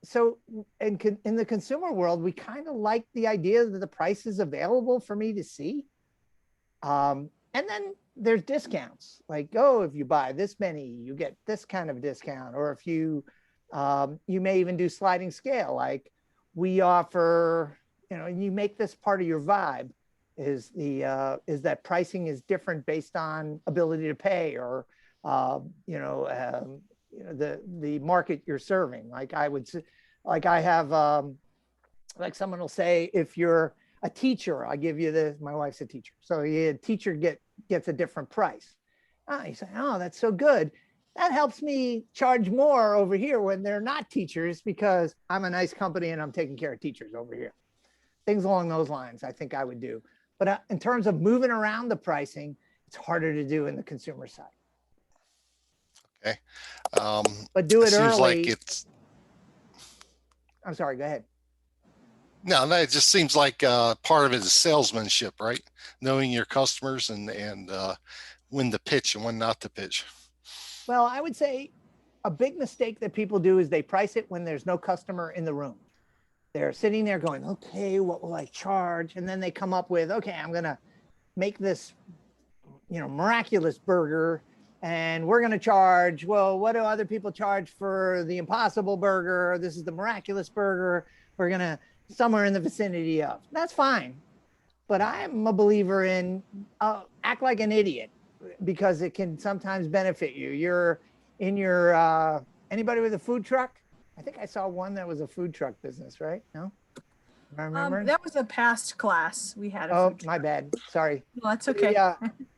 Speaker 1: so in the consumer world, we kind of like the idea that the price is available for me to see. And then there's discounts like, oh, if you buy this many, you get this kind of discount. Or if you may even do sliding scale, like we offer, you make this part of your vibe is that pricing is different based on ability to pay or, the market you're serving. Like I have, like someone will say, if you're a teacher, I give you my wife's a teacher. So a teacher gets a different price. You say, oh, that's so good. That helps me charge more over here when they're not teachers because I'm a nice company and I'm taking care of teachers over here. Things along those lines, I think I would do. But in terms of moving around the pricing, it's harder to do in the consumer side.
Speaker 8: Okay.
Speaker 1: But do it
Speaker 8: seems
Speaker 1: early.
Speaker 8: like it's.
Speaker 1: I'm sorry, go ahead.
Speaker 8: No, that just seems like part of it is salesmanship, right? Knowing your customers and when to pitch and when not to pitch.
Speaker 1: Well, I would say a big mistake that people do is they price it when there's no customer in the room. They're sitting there going, okay, what will I charge? And then they come up with, okay, I'm going to make this, miraculous burger. And we're going to charge, well, what do other people charge for the impossible burger? This is the miraculous burger. We're going to somewhere in the vicinity of. That's fine. But I'm a believer in act like an idiot because it can sometimes benefit you. You're in your, anybody with a food truck? I think I saw one that was a food truck business, right? No? Am I remembering?
Speaker 3: That was a past class we had.
Speaker 1: Oh, my bad. Sorry.
Speaker 3: No, that's okay.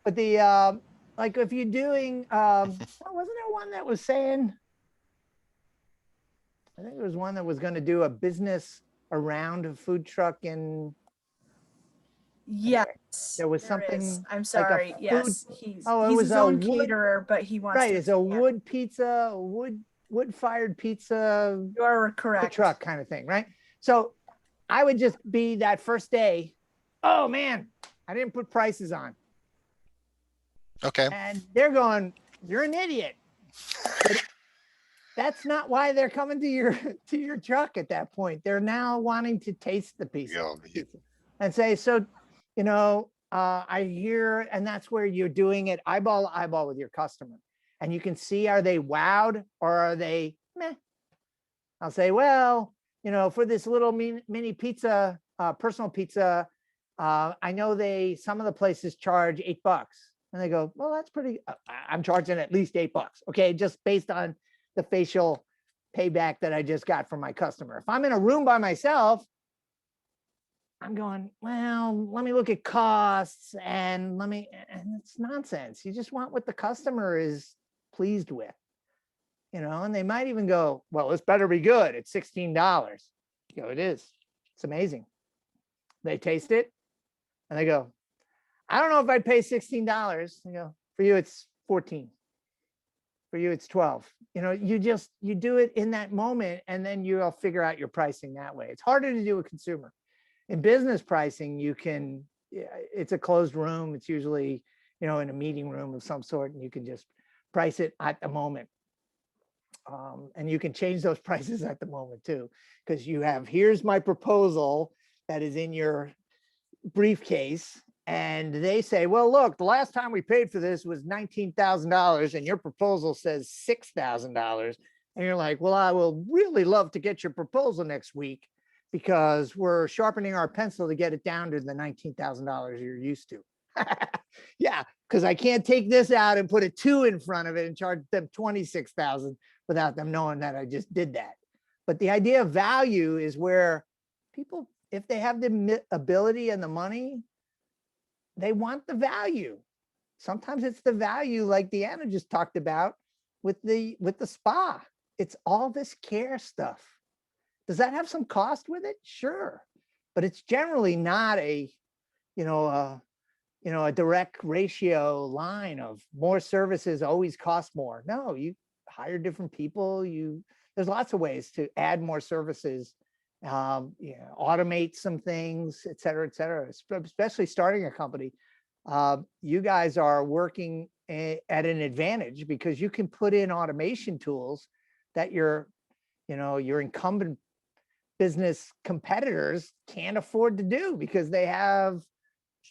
Speaker 1: But the, like if you're doing, wasn't there one that was saying, I think there was one that was going to do a business around a food truck in.
Speaker 3: Yes.
Speaker 1: There was
Speaker 3: is.
Speaker 1: I'm
Speaker 3: I'm sorry. Yes. He's his own caterer, but he wants
Speaker 1: right.
Speaker 3: to.
Speaker 1: It's a wood pizza, wood-fired pizza.
Speaker 3: You are correct.
Speaker 1: Truck kind of thing, right? So I would just be that first day, oh man, I didn't put prices on.
Speaker 8: Okay.
Speaker 1: And they're going, you're an idiot. But that's not why they're coming to your truck at that point. They're now wanting to taste the pizza and say, so, I hear, and that's where you're doing it eyeball to eyeball with your customer. And you can see, are they wowed or are they meh? I'll say, well, for this little mini pizza, personal pizza, I know some of the places charge $8. And they go, well, that's pretty, I'm charging at least $8. Okay. Just based on the facial payback that I just got from my customer. If I'm in a room by myself, I'm going, well, let me look at costs and it's nonsense. You just want what the customer is pleased with, and they might even go, well, this better be good. It's $16. You go, it is. It's amazing. They taste it and they go, I don't know if I'd pay $16. I go, for you, it's 14. For you, it's 12. You do it in that moment and then you'll figure out your pricing that way. It's harder to do with consumer. In business pricing, it's a closed room. It's usually, in a meeting room of some sort, and you can just price it at the moment. And you can change those prices at the moment too, because here's my proposal that is in your briefcase. And they say, well, look, the last time we paid for this was $19,000 and your proposal says $6,000. And you're like, well, I will really love to get your proposal next week because we're sharpening our pencil to get it down to the $19,000 you're used to. Yeah, because I can't take this out and put a 2 in front of it and charge them $26,000 without them knowing that I just did that. But the idea of value is where people, if they have the ability and the money, they want the value. Sometimes it's the value like Deanna just talked about with the spa. It's all this care stuff. Does that have some cost with it? Sure. But it's generally not a direct ratio line of more services always cost more. No, you hire different people. There's lots of ways to add more services, automate some things, et cetera, especially starting a company. You guys are working at an advantage because you can put in automation tools that your incumbent business competitors can't afford to do because they have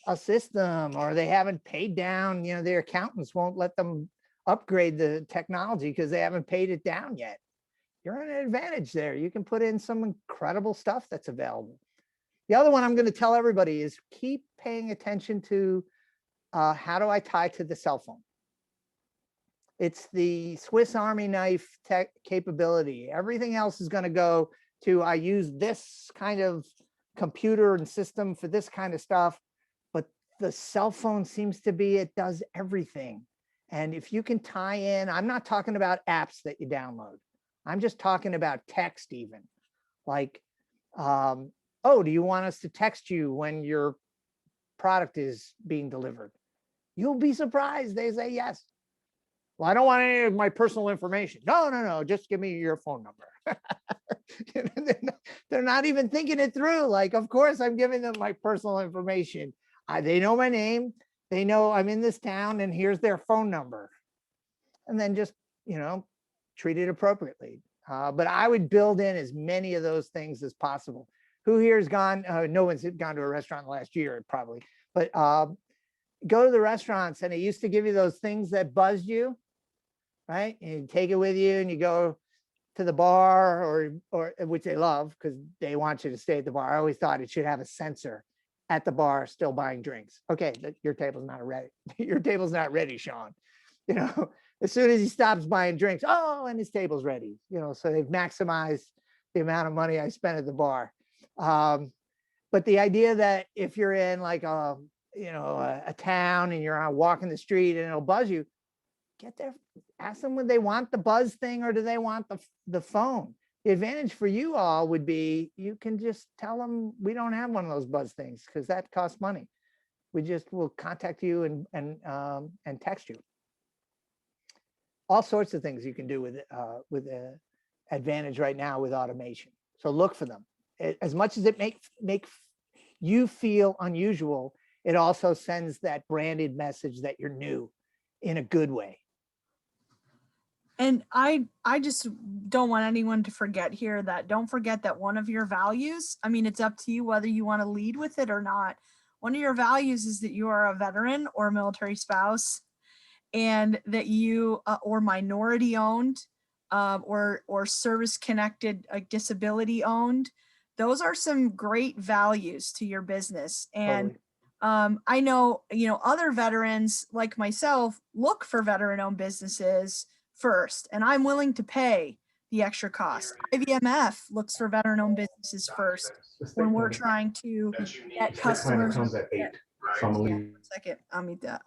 Speaker 1: a system or they haven't paid down, their accountants won't let them upgrade the technology because they haven't paid it down yet. You're at an advantage there. You can put in some incredible stuff that's available. The other one I'm going to tell everybody is keep paying attention to how do I tie to the cell phone? It's the Swiss Army knife tech capability. Everything else is going to go to, I use this kind of computer and system for this kind of stuff. But the cell phone seems to be, it does everything. And if you can tie in, I'm not talking about apps that you download. I'm just talking about text even. Like, oh, do you want us to text you when your product is being delivered? You'll be surprised. They say yes. Well, I don't want any of my personal information. No, no, no, just give me your phone number. They're not even thinking it through. Like, of course, I'm giving them my personal information. They know my name. They know I'm in this town, and here's their phone number. And then just, treat it appropriately. But I would build in as many of those things as possible. Who here has gone? No one's gone to a restaurant last year, probably. But go to the restaurants, and it used to give you those things that buzzed you, right? And you take it with you, and you go to the bar, or which they love because they want you to stay at the bar. I always thought it should have a sensor at the bar, still buying drinks. Okay, your table's not ready. Your table's not ready, Sean. As soon as he stops buying drinks, oh, and his table's ready. So they've maximized the amount of money I spent at the bar. But the idea that if you're in like a town and you're walking the street and it'll buzz you, get there, ask them would they want the buzz thing or do they want the phone. The advantage for you all would be you can just tell them we don't have one of those buzz things because that costs money. We just will contact you and text you. All sorts of things you can do with advantage right now with automation. So look for them. As much as it make you feel unusual, it also sends that branded message that you're new in a good way.
Speaker 3: And I just don't want anyone to forget here that don't forget that one of your values, I mean, it's up to you whether you want to lead with it or not. One of your values is that you are a veteran or a military spouse, and that you or minority owned or service connected, disability owned. Those are some great values to your business. And I know, other veterans like myself look for veteran owned businesses first, and I'm willing to pay the extra cost. IVMF looks for veteran owned businesses first when we're trying to get customers.
Speaker 6: Comes at 8. So I'm gonna leave.
Speaker 3: 1 second, I'll meet that.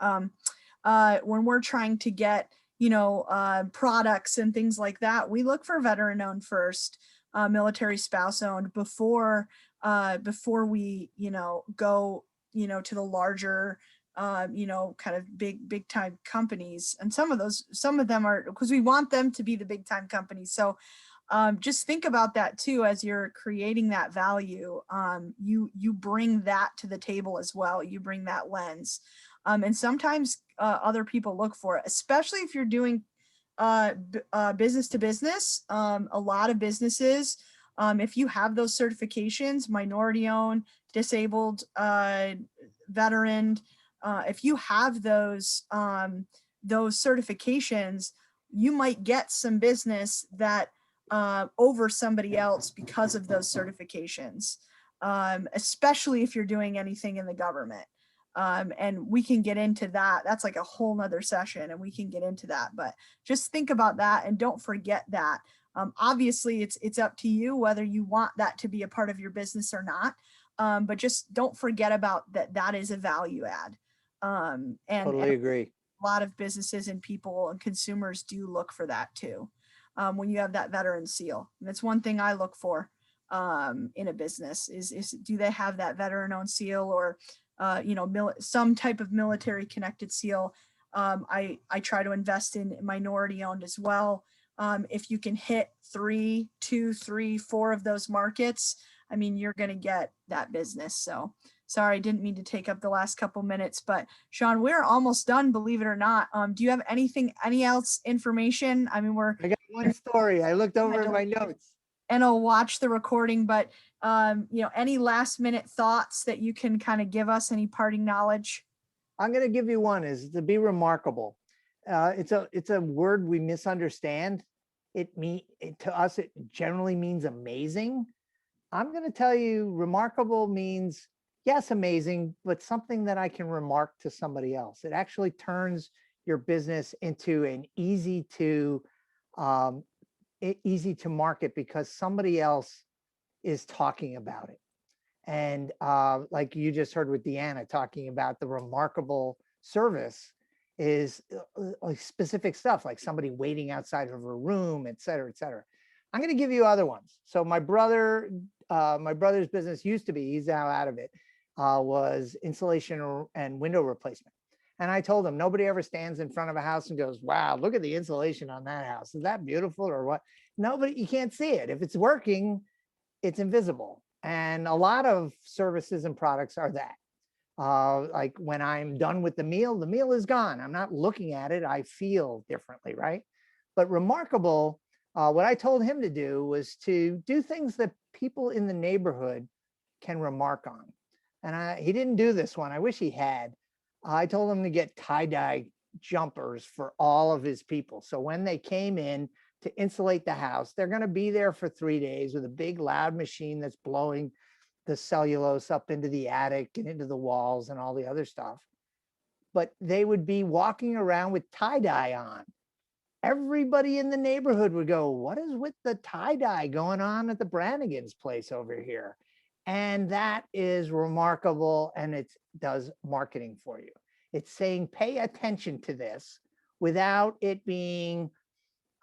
Speaker 3: When we're trying to get, products and things like that, we look for veteran owned first, military spouse owned before we, go, to the larger, kind of big time companies. And some of them are because we want them to be the big time companies. So just think about that too, as you're creating that value. You bring that to the table as well. You bring that lens. And sometimes other people look for it, especially if you're doing business to business. A lot of businesses, if you have those certifications, minority owned, disabled, veteran, if you have those certifications, you might get some business that over somebody else because of those certifications, especially if you're doing anything in the government. And we can get into that. That's like a whole nother session, and we can get into that, but just think about that and don't forget that. Obviously it's up to you whether you want that to be a part of your business or not. But just don't forget about that is a value add. And
Speaker 1: Totally agree.
Speaker 3: A lot of businesses and people and consumers do look for that too. When you have that veteran seal, and that's one thing I look for in a business is do they have that veteran owned seal or some type of military connected seal. I try to invest in minority owned as well. If you can hit 3, 2, 3, 4 of those markets, I mean, you're going to get that business. So sorry, I didn't mean to take up the last couple minutes, but Sean, we're almost done, believe it or not. Do you have any else information? I mean,
Speaker 1: I got one story. I looked over at my notes.
Speaker 3: And I'll watch the recording, but any last minute thoughts that you can kind of give us, any parting knowledge?
Speaker 1: I'm going to give you one, is to be remarkable. It's a word we misunderstand. To us, it generally means amazing. I'm going to tell you remarkable means, yes, amazing, but something that I can remark to somebody else. It actually turns your business into an easy to market because somebody else is talking about it. And like you just heard with Deanna talking about the remarkable service is specific stuff like somebody waiting outside of a room, et cetera, et cetera. I'm going to give you other ones. So my brother's business used to be, he's now out of it, was insulation and window replacement. And I told him, nobody ever stands in front of a house and goes, wow, look at the insulation on that house. Is that beautiful or what? Nobody, you can't see it. If it's working, it's invisible. And a lot of services and products are that. Like when I'm done with the meal is gone. I'm not looking at it. I feel differently, right? But remarkable, what I told him to do was to do things that people in the neighborhood can remark on. And he didn't do this one. I wish he had. I told him to get tie-dye jumpers for all of his people. So when they came in to insulate the house, they're going to be there for 3 days with a big loud machine that's blowing the cellulose up into the attic and into the walls and all the other stuff. But they would be walking around with tie-dye on. Everybody in the neighborhood would go, what is with the tie-dye going on at the Branagan's place over here? And that is remarkable, and it does marketing for you. It's saying, pay attention to this without it being,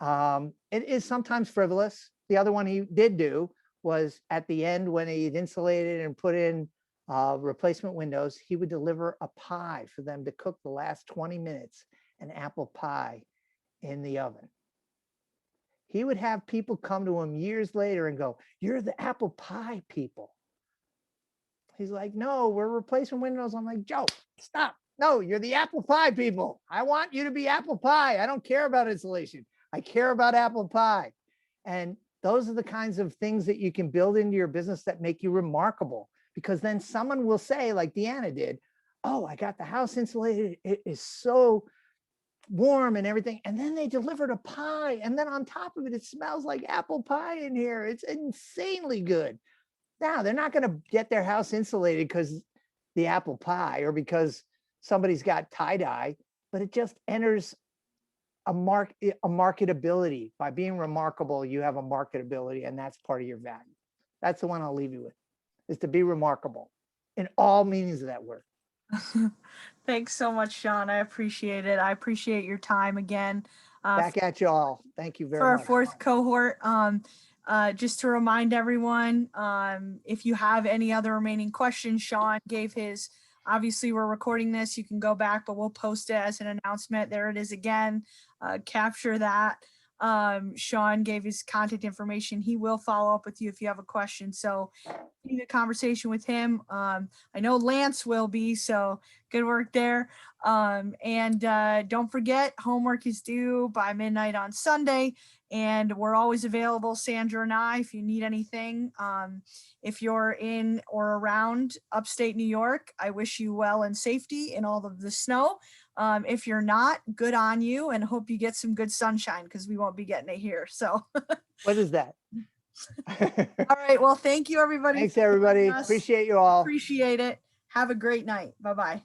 Speaker 1: it is sometimes frivolous. The other one he did do was at the end when he'd insulated and put in replacement windows, he would deliver a pie for them to cook the last 20 minutes, an apple pie in the oven. He would have people come to him years later and go, you're the apple pie people. He's like, no, we're replacing windows. I'm like, Joe, stop. No, you're the apple pie people. I want you to be apple pie. I don't care about insulation. I care about apple pie. And those are the kinds of things that you can build into your business that make you remarkable, because then someone will say, like Deanna did, oh, I got the house insulated. It is so warm and everything. And then they delivered a pie. And then on top of it, it smells like apple pie in here. It's insanely good. Now, they're not going to get their house insulated because the apple pie or because somebody's got tie-dye, but it just enters a marketability. By being remarkable, you have a marketability, and that's part of your value. That's the one I'll leave you with, is to be remarkable in all meanings of that word.
Speaker 3: Thanks so much, Sean. I appreciate it. I appreciate your time again.
Speaker 1: Back at you all. Thank you very
Speaker 3: for
Speaker 1: much.
Speaker 3: our fourth cohort. Just to remind everyone, if you have any other remaining questions, Sean gave his, obviously we're recording this, you can go back, but we'll post it as an announcement. There it is again. Capture that. Sean gave his contact information. He will follow up with you if you have a question. So need a conversation with him. I know Lance will be, so good work there. And don't forget, homework is due by midnight on Sunday, and we're always available, Sandra and I, if you need anything. If you're in or around upstate New York, I wish you well and safety in all of the snow. If you're not, good on you, and hope you get some good sunshine, because we won't be getting it here. So
Speaker 1: What is that?
Speaker 3: all right. Well, thank you, everybody.
Speaker 1: Thanks, everybody.
Speaker 3: Us.
Speaker 1: Appreciate you all.
Speaker 3: Appreciate it. Have a great night. Bye-bye.